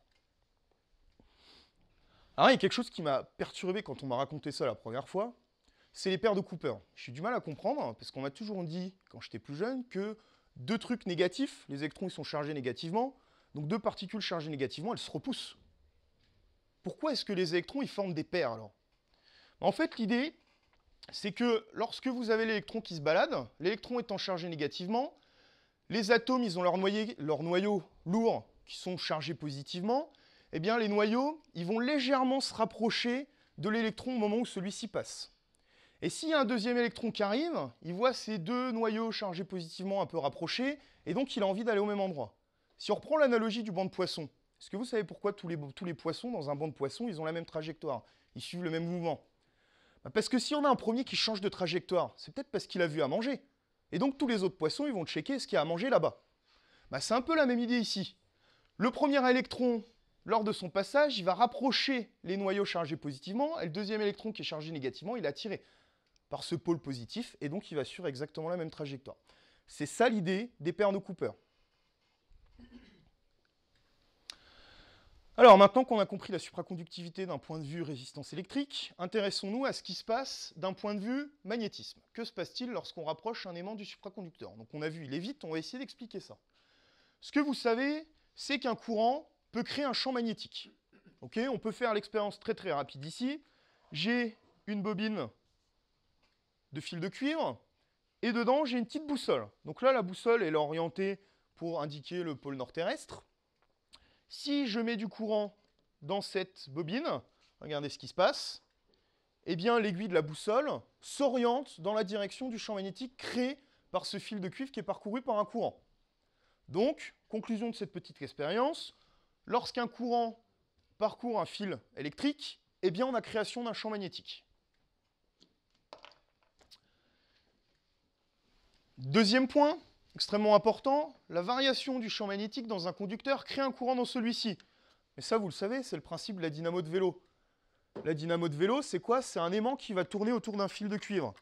Alors, il y a quelque chose qui m'a perturbé quand on m'a raconté ça la première fois, c'est les paires de Cooper. J'ai du mal à comprendre, parce qu'on m'a toujours dit, quand j'étais plus jeune, que deux trucs négatifs, les électrons ils sont chargés négativement, donc deux particules chargées négativement, elles se repoussent. Pourquoi est-ce que les électrons ils forment des paires alors? En fait, l'idée, c'est que lorsque vous avez l'électron qui se balade, l'électron étant chargé négativement, les atomes ils ont leur noyau lourd qui sont chargés positivement, eh bien les noyaux ils vont légèrement se rapprocher de l'électron au moment où celui-ci passe. Et s'il y a un deuxième électron qui arrive, il voit ces deux noyaux chargés positivement un peu rapprochés, et donc il a envie d'aller au même endroit. Si on reprend l'analogie du banc de poissons, est-ce que vous savez pourquoi tous les poissons, dans un banc de poissons, ils ont la même trajectoire? Ils suivent le même mouvement. Parce que si on a un premier qui change de trajectoire, c'est peut-être parce qu'il a vu à manger. Et donc tous les autres poissons, ils vont checker ce qu'il y a à manger là-bas. C'est un peu la même idée ici. Le premier électron, lors de son passage, il va rapprocher les noyaux chargés positivement, et le deuxième électron qui est chargé négativement, il est attiré par ce pôle positif, et donc il va suivre exactement la même trajectoire. C'est ça l'idée des paires de Cooper. Alors maintenant qu'on a compris la supraconductivité d'un point de vue résistance électrique, intéressons-nous à ce qui se passe d'un point de vue magnétisme. Que se passe-t-il lorsqu'on rapproche un aimant du supraconducteur? Donc on a vu, il est vite, on va essayer d'expliquer ça. Ce que vous savez, c'est qu'un courant peut créer un champ magnétique. Okay, on peut faire l'expérience très très rapide ici. J'ai une bobine de fil de cuivre, et dedans j'ai une petite boussole. Donc là, la boussole elle est orientée pour indiquer le pôle nord terrestre. Si je mets du courant dans cette bobine, regardez ce qui se passe, eh bien l'aiguille de la boussole s'oriente dans la direction du champ magnétique créé par ce fil de cuivre qui est parcouru par un courant. Donc, conclusion de cette petite expérience, lorsqu'un courant parcourt un fil électrique, eh bien on a création d'un champ magnétique. Deuxième point, extrêmement important, la variation du champ magnétique dans un conducteur crée un courant dans celui-ci. Mais ça, vous le savez, c'est le principe de la dynamo de vélo. La dynamo de vélo, c'est quoi? C'est un aimant qui va tourner autour d'un fil de cuivre.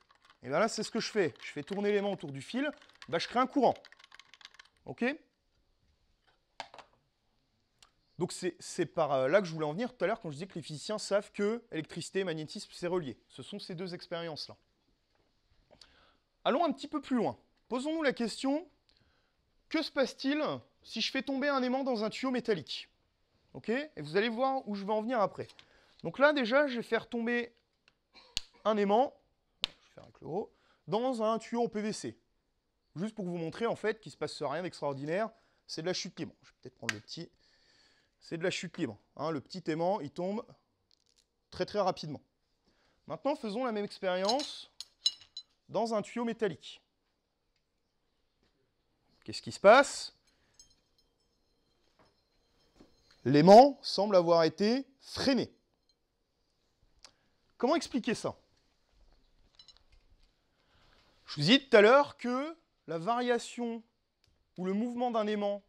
Et bien là, c'est ce que je fais. Je fais tourner l'aimant autour du fil, ben, je crée un courant. OK? Donc c'est par là que je voulais en venir tout à l'heure quand je disais que les physiciens savent que électricité et magnétisme, c'est relié. Ce sont ces deux expériences-là. Allons un petit peu plus loin. Posons-nous la question, que se passe-t-il si je fais tomber un aimant dans un tuyau métallique? OK? Et vous allez voir où je vais en venir après. Donc là, déjà, je vais faire tomber un aimant, je vais faire avec le gros, dans un tuyau en PVC. Juste pour vous montrer, en fait, qu'il ne se passe rien d'extraordinaire. C'est de la chute libre. Je vais peut-être prendre le petit. C'est de la chute libre. Hein, le petit aimant, il tombe très très rapidement. Maintenant, faisons la même expérience dans un tuyau métallique. Qu'est-ce qui se passe? L'aimant semble avoir été freiné. Comment expliquer ça? Je vous ai dit tout à l'heure que la variation ou le mouvement d'un aimant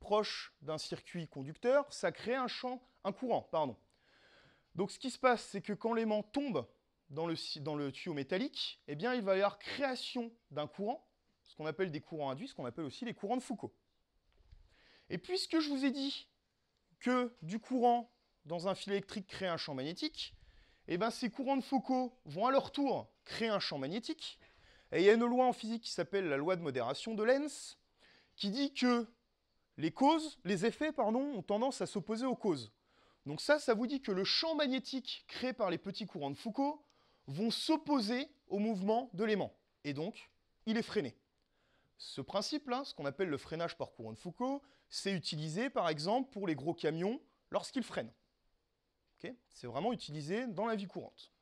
proche d'un circuit conducteur, ça crée un courant. Donc ce qui se passe, c'est que quand l'aimant tombe dans le tuyau métallique, eh bien, il va y avoir création d'un courant, ce qu'on appelle des courants induits, ce qu'on appelle aussi les courants de Foucault. Et puisque je vous ai dit que du courant dans un fil électrique crée un champ magnétique, eh bien, ces courants de Foucault vont à leur tour créer un champ magnétique. Et il y a une loi en physique qui s'appelle la loi de modération de Lenz, qui dit que les effets ont tendance à s'opposer aux causes. Donc ça vous dit que le champ magnétique créé par les petits courants de Foucault vont s'opposer au mouvement de l'aimant. Et donc, il est freiné. Ce principe-là, ce qu'on appelle le freinage par courant de Foucault, c'est utilisé par exemple pour les gros camions lorsqu'ils freinent. Okay? C'est vraiment utilisé dans la vie courante.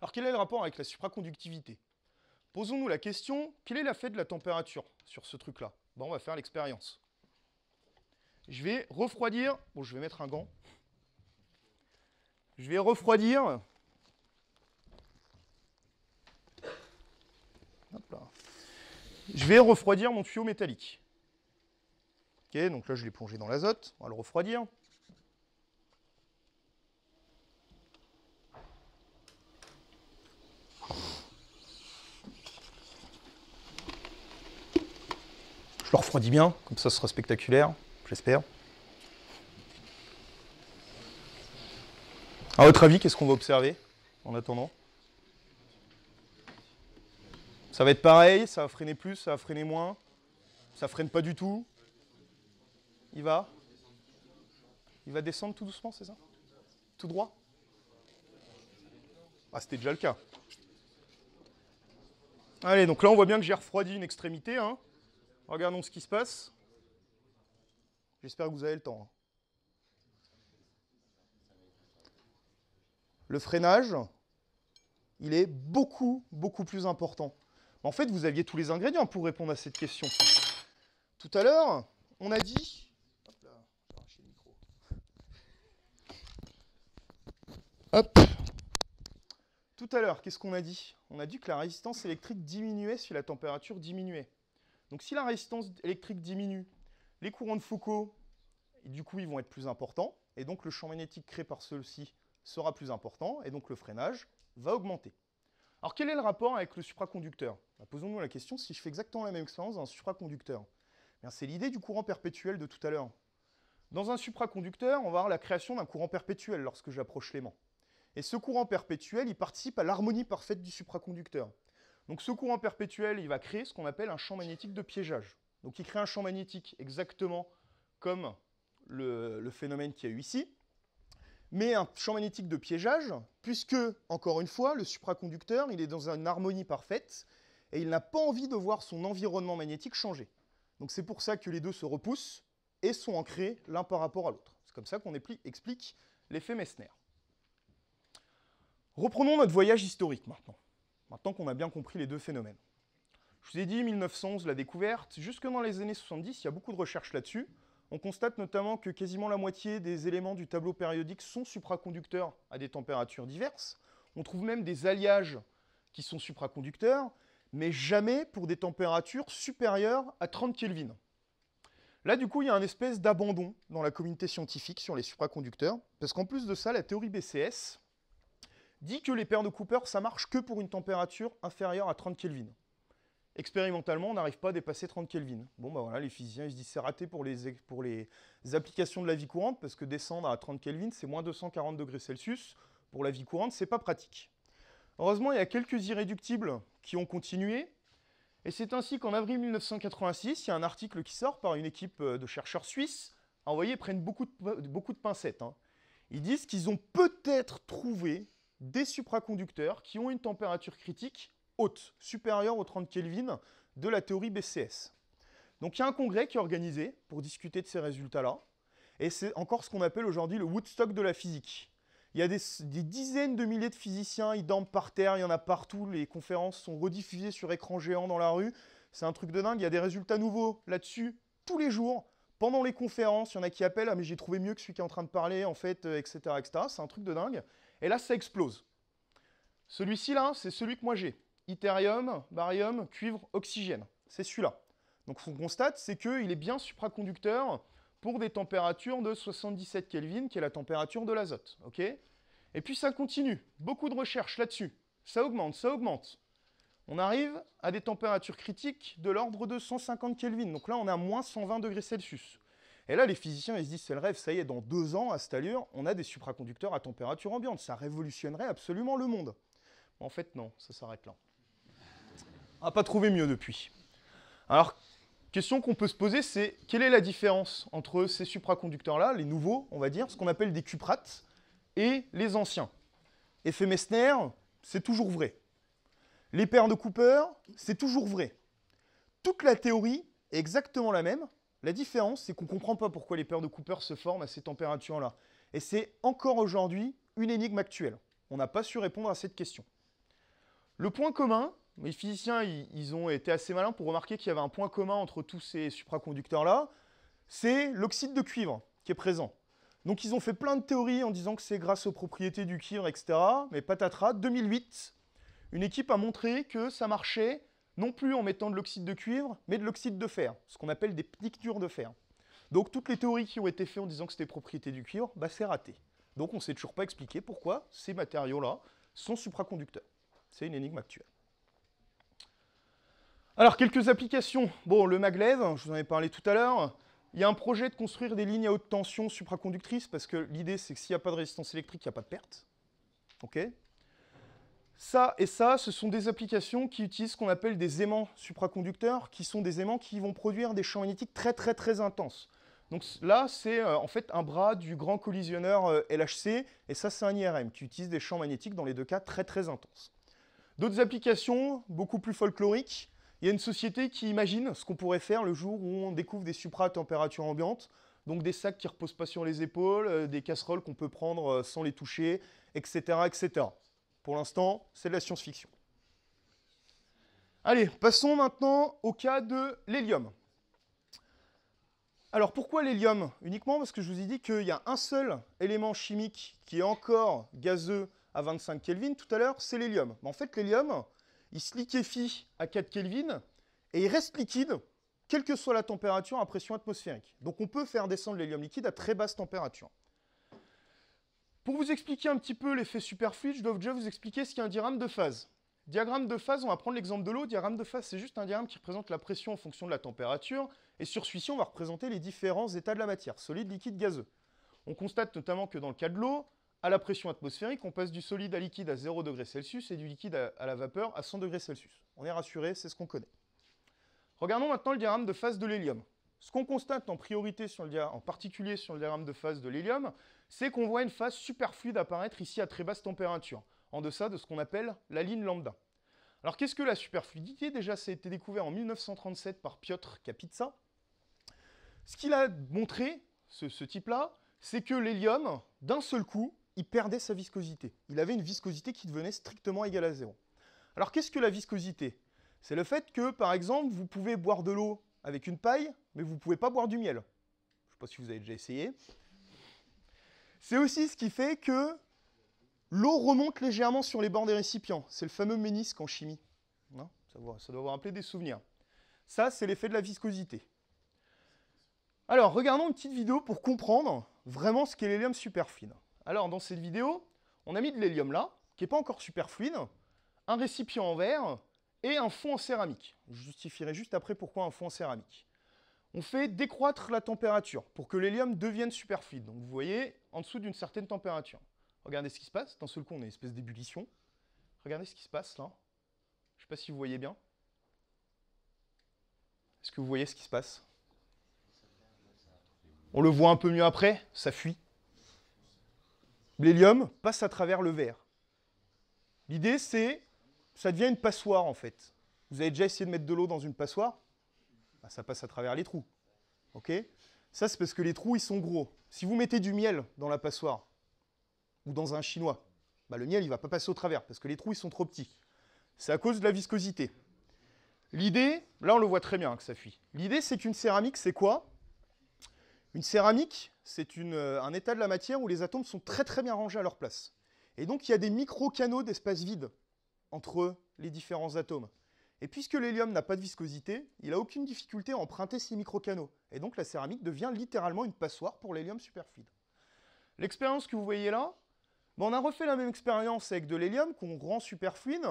Alors quel est le rapport avec la supraconductivité? Posons-nous la question, quel est l'effet de la température sur ce truc-là? Ben, on va faire l'expérience. Je vais refroidir, bon je vais mettre un gant, je vais refroidir, hop là. Je vais refroidir mon tuyau métallique. Ok, donc là je l'ai plongé dans l'azote, on va le refroidir. Je le refroidis bien, comme ça ce sera spectaculaire, j'espère. À votre avis, qu'est-ce qu'on va observer en attendant? Ça va être pareil, ça va freiner plus, ça va freiner moins, ça freine pas du tout. Il va descendre tout doucement, c'est ça? Tout droit? Ah, c'était déjà le cas. Allez, donc là on voit bien que j'ai refroidi une extrémité. Hein. Regardons ce qui se passe. J'espère que vous avez le temps. Le freinage, il est beaucoup plus important. En fait, vous aviez tous les ingrédients pour répondre à cette question. Tout à l'heure, on a dit... Hop là, je vais arracher le micro. Hop. Tout à l'heure, qu'est-ce qu'on a dit? On a dit que la résistance électrique diminuait si la température diminuait. Donc si la résistance électrique diminue, les courants de Foucault, du coup, ils vont être plus importants. Et donc le champ magnétique créé par ceux-ci sera plus important. Et donc le freinage va augmenter. Alors quel est le rapport avec le supraconducteur? Posons-nous la question, si je fais exactement la même expérience dans un supraconducteur. C'est l'idée du courant perpétuel de tout à l'heure. Dans un supraconducteur, on va avoir la création d'un courant perpétuel lorsque j'approche l'aimant. Et ce courant perpétuel, il participe à l'harmonie parfaite du supraconducteur. Donc ce courant perpétuel, il va créer ce qu'on appelle un champ magnétique de piégeage. Donc il crée un champ magnétique exactement comme le phénomène qu'il y a eu ici, mais un champ magnétique de piégeage, puisque, encore une fois, le supraconducteur, il est dans une harmonie parfaite, et il n'a pas envie de voir son environnement magnétique changer. Donc c'est pour ça que les deux se repoussent et sont ancrés l'un par rapport à l'autre. C'est comme ça qu'on explique l'effet Messner. Reprenons notre voyage historique maintenant qu'on a bien compris les deux phénomènes. Je vous ai dit, 1911, la découverte. Jusque dans les années 70, il y a beaucoup de recherches là-dessus. On constate notamment que quasiment la moitié des éléments du tableau périodique sont supraconducteurs à des températures diverses. On trouve même des alliages qui sont supraconducteurs, mais jamais pour des températures supérieures à 30 Kelvin. Là, du coup, il y a un espèce d'abandon dans la communauté scientifique sur les supraconducteurs, parce qu'en plus de ça, la théorie BCS dit que les paires de Cooper, ça marche que pour une température inférieure à 30 Kelvin. Expérimentalement, on n'arrive pas à dépasser 30 Kelvin. Bon, bah voilà, les physiciens, ils se disent c'est raté pour les applications de la vie courante, parce que descendre à 30 Kelvin, c'est moins 240 degrés Celsius. Pour la vie courante, c'est pas pratique. Heureusement, il y a quelques irréductibles qui ont continué. Et c'est ainsi qu'en avril 1986, il y a un article qui sort par une équipe de chercheurs suisses. Alors, vous voyez, ils prennent beaucoup de pincettes. Hein. Ils disent qu'ils ont peut-être trouvé des supraconducteurs qui ont une température critique haute, supérieure aux 30 Kelvin de la théorie BCS. Donc il y a un congrès qui est organisé pour discuter de ces résultats-là. Et c'est encore ce qu'on appelle aujourd'hui le Woodstock de la physique. Il y a des dizaines de milliers de physiciens, ils dorment par terre, il y en a partout, les conférences sont rediffusées sur écran géant dans la rue. C'est un truc de dingue, il y a des résultats nouveaux là-dessus tous les jours. Pendant les conférences, il y en a qui appellent « Ah mais j'ai trouvé mieux que celui qui est en train de parler, en fait, etc. etc. » C'est un truc de dingue. Et là, ça explose. Celui-ci, là, c'est celui que moi j'ai. Yttrium, barium, cuivre, oxygène. C'est celui-là. Donc ce qu'on constate, c'est qu'il est bien supraconducteur pour des températures de 77 Kelvin, qui est la température de l'azote. Okay, et puis ça continue. Beaucoup de recherches là-dessus. Ça augmente, ça augmente. On arrive à des températures critiques de l'ordre de 150 Kelvin. Donc là, on est à moins 120 degrés Celsius. Et là, les physiciens, ils se disent, c'est le rêve, ça y est, dans 2 ans, à cette allure, on a des supraconducteurs à température ambiante. Ça révolutionnerait absolument le monde. En fait, non, ça s'arrête là. On n'a pas trouvé mieux depuis. Alors, question qu'on peut se poser, c'est quelle est la différence entre ces supraconducteurs-là, les nouveaux, on va dire, ce qu'on appelle des cuprates, et les anciens? Effet Messner, c'est toujours vrai. Les paires de Cooper, c'est toujours vrai. Toute la théorie est exactement la même. La différence, c'est qu'on ne comprend pas pourquoi les paires de Cooper se forment à ces températures-là. Et c'est encore aujourd'hui une énigme actuelle. On n'a pas su répondre à cette question. Le point commun, les physiciens ils ont été assez malins pour remarquer qu'il y avait un point commun entre tous ces supraconducteurs-là, c'est l'oxyde de cuivre qui est présent. Donc ils ont fait plein de théories en disant que c'est grâce aux propriétés du cuivre, etc. Mais patatras, 2008, une équipe a montré que ça marchait non plus en mettant de l'oxyde de cuivre, mais de l'oxyde de fer, ce qu'on appelle des piqûres de fer. Donc toutes les théories qui ont été faites en disant que c'était propriété du cuivre, bah, c'est raté. Donc on ne sait toujours pas expliquer pourquoi ces matériaux-là sont supraconducteurs. C'est une énigme actuelle. Alors, quelques applications. Bon, le maglev, je vous en ai parlé tout à l'heure. Il y a un projet de construire des lignes à haute tension supraconductrices parce que l'idée, c'est que s'il n'y a pas de résistance électrique, il n'y a pas de perte. OK ? Ça et ça, ce sont des applications qui utilisent ce qu'on appelle des aimants supraconducteurs, qui sont des aimants qui vont produire des champs magnétiques très, très, très intenses. Donc là, c'est en fait un bras du grand collisionneur LHC, et ça, c'est un IRM qui utilise des champs magnétiques dans les 2 cas très, très intenses. D'autres applications, beaucoup plus folkloriques. Il y a une société qui imagine ce qu'on pourrait faire le jour où on découvre des supras à température ambiante, donc des sacs qui ne reposent pas sur les épaules, des casseroles qu'on peut prendre sans les toucher, etc. etc. Pour l'instant, c'est de la science-fiction. Allez, passons maintenant au cas de l'hélium. Alors pourquoi l'hélium? Uniquement parce que je vous ai dit qu'il y a un seul élément chimique qui est encore gazeux à 25 Kelvin tout à l'heure, c'est l'hélium. En fait, l'hélium, il se liquéfie à 4 Kelvin et il reste liquide, quelle que soit la température à pression atmosphérique. Donc on peut faire descendre l'hélium liquide à très basse température. Pour vous expliquer un petit peu l'effet superfluide, je dois déjà vous expliquer ce qu'est un diagramme de phase. Diagramme de phase, on va prendre l'exemple de l'eau. Diagramme de phase, c'est juste un diagramme qui représente la pression en fonction de la température. Et sur celui-ci, on va représenter les différents états de la matière, solide, liquide, gazeux. On constate notamment que dans le cas de l'eau, à la pression atmosphérique, on passe du solide à liquide à 0 degré Celsius et du liquide à la vapeur à 100 degrés Celsius. On est rassuré, c'est ce qu'on connaît. Regardons maintenant le diagramme de phase de l'hélium. Ce qu'on constate en priorité, en particulier sur le diagramme de phase de l'hélium, c'est qu'on voit une phase superfluide apparaître ici à très basse température, en deçà de ce qu'on appelle la ligne lambda. Alors qu'est-ce que la superfluidité? Déjà, ça a été découvert en 1937 par Piotr Kapitsa. Ce qu'il a montré, ce type-là, c'est que l'hélium, d'un seul coup, il perdait sa viscosité. Il avait une viscosité qui devenait strictement égale à 0. Alors qu'est-ce que la viscosité? C'est le fait que, par exemple, vous pouvez boire de l'eau avec une paille, mais vous ne pouvez pas boire du miel. Je ne sais pas si vous avez déjà essayé. C'est aussi ce qui fait que l'eau remonte légèrement sur les bords des récipients. C'est le fameux ménisque en chimie. Ça doit vous rappeler des souvenirs. Ça, c'est l'effet de la viscosité. Alors, regardons une petite vidéo pour comprendre vraiment ce qu'est l'hélium superfluide. Alors, dans cette vidéo, on a mis de l'hélium là, qui n'est pas encore superfluide, un récipient en verre et un fond en céramique. Je justifierai juste après pourquoi un fond en céramique. On fait décroître la température pour que l'hélium devienne superfluide. Donc, vous voyez, en dessous d'une certaine température. Regardez ce qui se passe. D'un seul coup, on a une espèce d'ébullition. Regardez ce qui se passe là. Je ne sais pas si vous voyez bien. Est-ce que vous voyez ce qui se passe? On le voit un peu mieux après, ça fuit. L'hélium passe à travers le verre. L'idée, c'est ça devient une passoire, en fait. Vous avez déjà essayé de mettre de l'eau dans une passoire? Bah, ça passe à travers les trous. Ok? Ça, c'est parce que les trous, ils sont gros. Si vous mettez du miel dans la passoire, ou dans un chinois, bah, le miel, il ne va pas passer au travers, parce que les trous, ils sont trop petits. C'est à cause de la viscosité. L'idée, là, on le voit très bien que ça fuit. L'idée, c'est qu'une céramique, c'est quoi? Une céramique, c'est un état de la matière où les atomes sont très très bien rangés à leur place. Et donc, il y a des micro-canaux d'espace vide entre les différents atomes. Et puisque l'hélium n'a pas de viscosité, il n'a aucune difficulté à emprunter ces micro-canaux. Et donc, la céramique devient littéralement une passoire pour l'hélium superfluide. L'expérience que vous voyez là, on a refait la même expérience avec de l'hélium qu'on rend superfluide,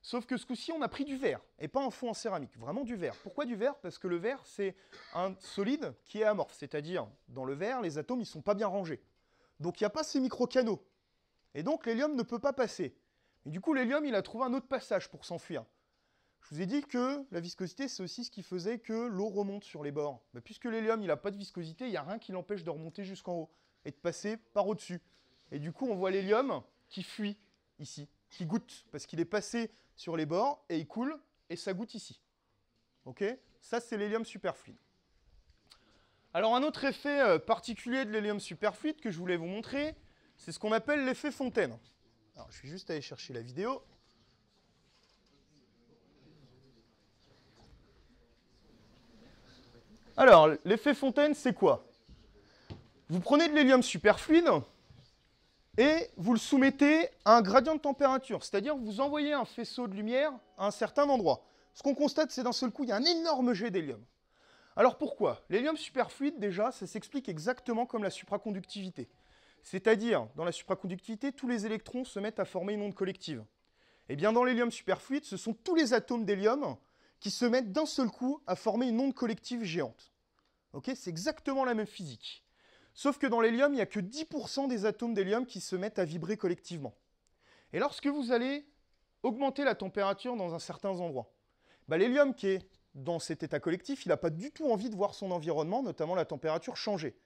sauf que ce coup-ci, on a pris du verre, et pas un fond en céramique, vraiment du verre. Pourquoi du verre? Parce que le verre, c'est un solide qui est amorphe, c'est-à-dire, dans le verre, les atomes, ils ne sont pas bien rangés. Donc, il n'y a pas ces micro-canaux. Et donc, l'hélium ne peut pas passer. Et du coup, l'hélium, il a trouvé un autre passage pour s'enfuir. Je vous ai dit que la viscosité, c'est aussi ce qui faisait que l'eau remonte sur les bords. Mais puisque l'hélium, il n'a pas de viscosité, il n'y a rien qui l'empêche de remonter jusqu'en haut et de passer par au-dessus. Et du coup, on voit l'hélium qui fuit ici, qui goûte, parce qu'il est passé sur les bords et il coule et ça goûte ici. Ok? Ça, c'est l'hélium superfluide. Alors, un autre effet particulier de l'hélium superfluide que je voulais vous montrer, c'est ce qu'on appelle l'effet Fontaine. Alors, je vais juste aller chercher la vidéo. Alors, l'effet Fontaine, c'est quoi? Vous prenez de l'hélium superfluide et vous le soumettez à un gradient de température, c'est-à-dire vous envoyez un faisceau de lumière à un certain endroit. Ce qu'on constate, c'est d'un seul coup, il y a un énorme jet d'hélium. Alors pourquoi? L'hélium superfluide, déjà, ça s'explique exactement comme la supraconductivité. C'est-à-dire, dans la supraconductivité, tous les électrons se mettent à former une onde collective. Et bien dans l'hélium superfluide, ce sont tous les atomes d'hélium qui se mettent d'un seul coup à former une onde collective géante. Okay, c'est exactement la même physique. Sauf que dans l'hélium, il n'y a que 10% des atomes d'hélium qui se mettent à vibrer collectivement. Et lorsque vous allez augmenter la température dans un certain endroit, l'hélium qui est dans cet état collectif, il n'a pas du tout envie de voir son environnement, notamment la température, changer.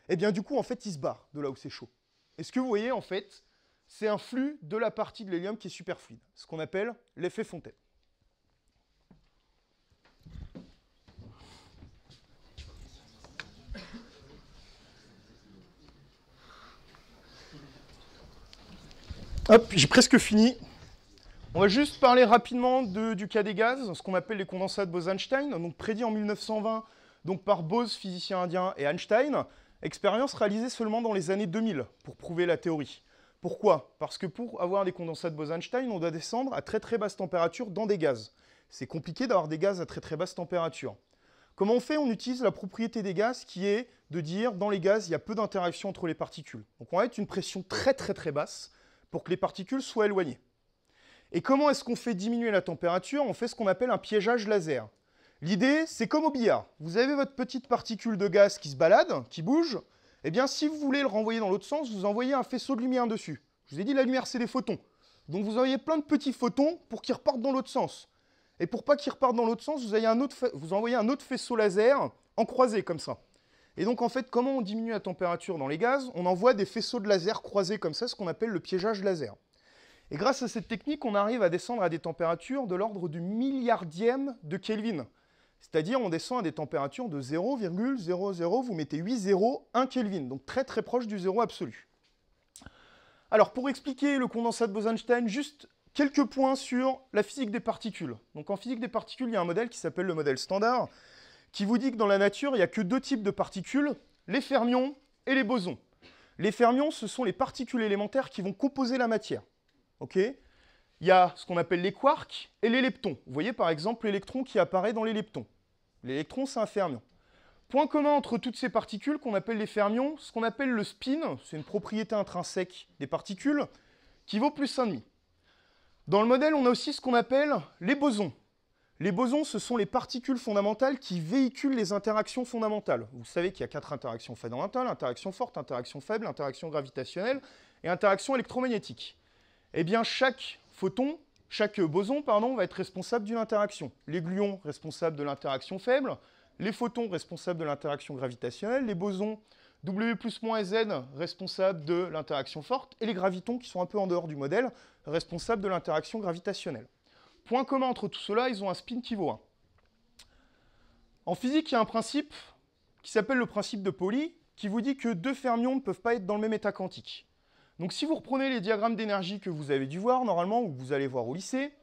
Et bien du coup, en fait, il se barre de là où c'est chaud. Et ce que vous voyez, en fait, c'est un flux de la partie de l'hélium qui est superfluide, ce qu'on appelle l'effet Fontaine. Hop, j'ai presque fini. On va juste parler rapidement du cas des gaz, ce qu'on appelle les condensats de Bose-Einstein, donc prédits en 1920 donc par Bose, physicien indien, et Einstein. Expérience réalisée seulement dans les années 2000 pour prouver la théorie. Pourquoi? Parce que pour avoir des condensats de Bose-Einstein, on doit descendre à très très basse température dans des gaz. C'est compliqué d'avoir des gaz à très très basse température. Comment on fait? On utilise la propriété des gaz qui est de dire dans les gaz, il y a peu d'interaction entre les particules. Donc on va mettre une pression très très très basse pour que les particules soient éloignées. Et comment est-ce qu'on fait diminuer la température? On fait ce qu'on appelle un piégeage laser. L'idée, c'est comme au billard. Vous avez votre petite particule de gaz qui se balade, qui bouge. Eh bien, si vous voulez le renvoyer dans l'autre sens, vous envoyez un faisceau de lumière dessus. Je vous ai dit, la lumière, c'est des photons. Donc vous envoyez plein de petits photons pour qu'ils repartent dans l'autre sens. Et pour pas qu'ils repartent dans l'autre sens, vous envoyez un autre faisceau laser en croisé, comme ça. Et donc, en fait, comment on diminue la température dans les gaz? On envoie des faisceaux de laser croisés comme ça, ce qu'on appelle le piégeage laser. Et grâce à cette technique, on arrive à descendre à des températures de l'ordre du milliardième de Kelvin. C'est-à-dire, on descend à des températures de 0,00, vous mettez 8 zéros, 1 Kelvin, donc très très proche du zéro absolu. Alors, pour expliquer le condensat de Bose-Einstein, juste quelques points sur la physique des particules. Donc, en physique des particules, il y a un modèle qui s'appelle le modèle standard, qui vous dit que dans la nature, il n'y a que deux types de particules, les fermions et les bosons. Les fermions, ce sont les particules élémentaires qui vont composer la matière. Okay, il y a ce qu'on appelle les quarks et les leptons. Vous voyez par exemple l'électron qui apparaît dans les leptons. L'électron, c'est un fermion. Point commun entre toutes ces particules qu'on appelle les fermions, ce qu'on appelle le spin, c'est une propriété intrinsèque des particules, qui vaut plus 1,5. Dans le modèle, on a aussi ce qu'on appelle les bosons. Les bosons, ce sont les particules fondamentales qui véhiculent les interactions fondamentales. Vous savez qu'il y a 4 interactions fondamentales, interaction forte, interaction faible, interaction gravitationnelle et interaction électromagnétique. Eh bien, chaque boson, va être responsable d'une interaction. Les gluons responsables de l'interaction faible, les photons responsables de l'interaction gravitationnelle, les bosons W plus moins Z responsables de l'interaction forte, et les gravitons, qui sont un peu en dehors du modèle, responsables de l'interaction gravitationnelle. Point commun entre tout cela, ils ont un spin qui vaut 1. En physique, il y a un principe qui s'appelle le principe de Pauli, qui vous dit que deux fermions ne peuvent pas être dans le même état quantique. Donc si vous reprenez les diagrammes d'énergie que vous avez dû voir normalement, ou que vous allez voir au lycée,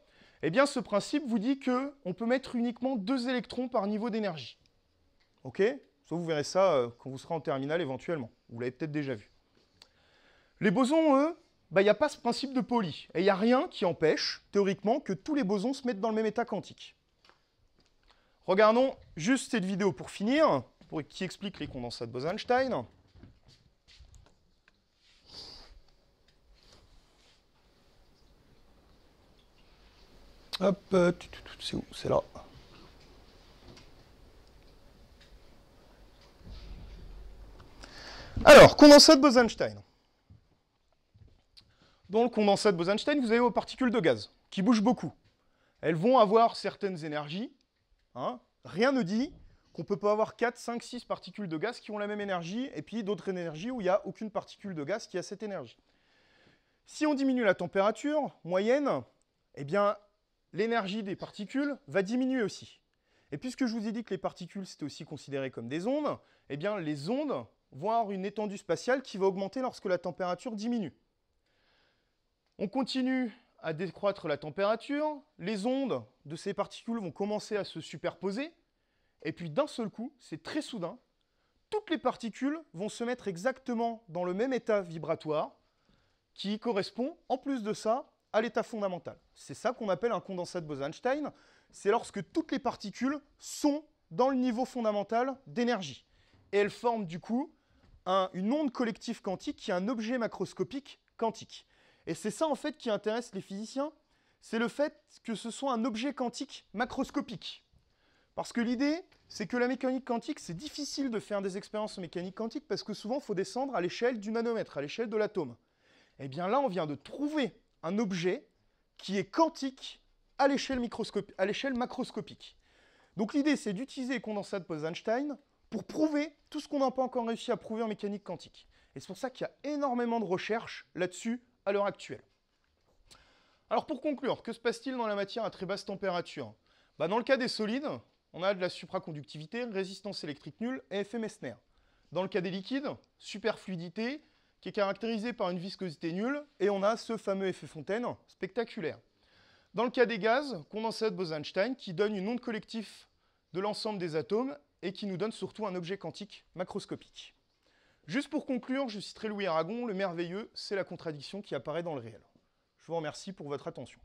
eh bien ce principe vous dit qu'on peut mettre uniquement 2 électrons par niveau d'énergie. Ok? Ça, vous verrez ça quand vous serez en terminale éventuellement. Vous l'avez peut-être déjà vu. Les bosons, eux, il n'y a pas ce principe de Pauli. Et il n'y a rien qui empêche, théoriquement, que tous les bosons se mettent dans le même état quantique. Regardons juste cette vidéo pour finir, qui explique les condensats de Bose-Einstein. Hop, c'est où? C'est là. Alors, condensat de Bose-Einstein. Dans le condensat de Bose-Einstein, vous avez vos particules de gaz qui bougent beaucoup. Elles vont avoir certaines énergies. Hein. Rien ne dit qu'on ne peut pas avoir 4, 5, 6 particules de gaz qui ont la même énergie, et puis d'autres énergies où il n'y a aucune particule de gaz qui a cette énergie. Si on diminue la température moyenne, eh bien, l'énergie des particules va diminuer aussi. Et puisque je vous ai dit que les particules, c'était aussi considéré comme des ondes, eh bien, les ondes vont avoir une étendue spatiale qui va augmenter lorsque la température diminue. On continue à décroître la température, les ondes de ces particules vont commencer à se superposer, et puis d'un seul coup, c'est très soudain, toutes les particules vont se mettre exactement dans le même état vibratoire, qui correspond, en plus de ça, à l'état fondamental. C'est ça qu'on appelle un condensat de Bose-Einstein, c'est lorsque toutes les particules sont dans le niveau fondamental d'énergie. Et elles forment du coup une onde collective quantique qui est un objet macroscopique quantique. Et c'est ça en fait qui intéresse les physiciens, c'est le fait que ce soit un objet quantique macroscopique. Parce que l'idée, c'est que la mécanique quantique, c'est difficile de faire des expériences en mécanique quantique parce que souvent, il faut descendre à l'échelle du nanomètre, à l'échelle de l'atome. Eh bien là, on vient de trouver un objet qui est quantique à l'échelle macroscopique. Donc l'idée, c'est d'utiliser les condensats de Bose-Einstein pour prouver tout ce qu'on n'a pas encore réussi à prouver en mécanique quantique. Et c'est pour ça qu'il y a énormément de recherches là-dessus à l'heure actuelle. Alors pour conclure, que se passe-t-il dans la matière à très basse température? Dans le cas des solides, on a de la supraconductivité, résistance électrique nulle et effet Messner. Dans le cas des liquides, superfluidité, qui est caractérisée par une viscosité nulle, et on a ce fameux effet Fontaine spectaculaire. Dans le cas des gaz, condensat de Bose-Einstein, qui donne une onde collective de l'ensemble des atomes, et qui nous donne surtout un objet quantique macroscopique. Juste pour conclure, je citerai Louis Aragon, le merveilleux, c'est la contradiction qui apparaît dans le réel. Je vous remercie pour votre attention.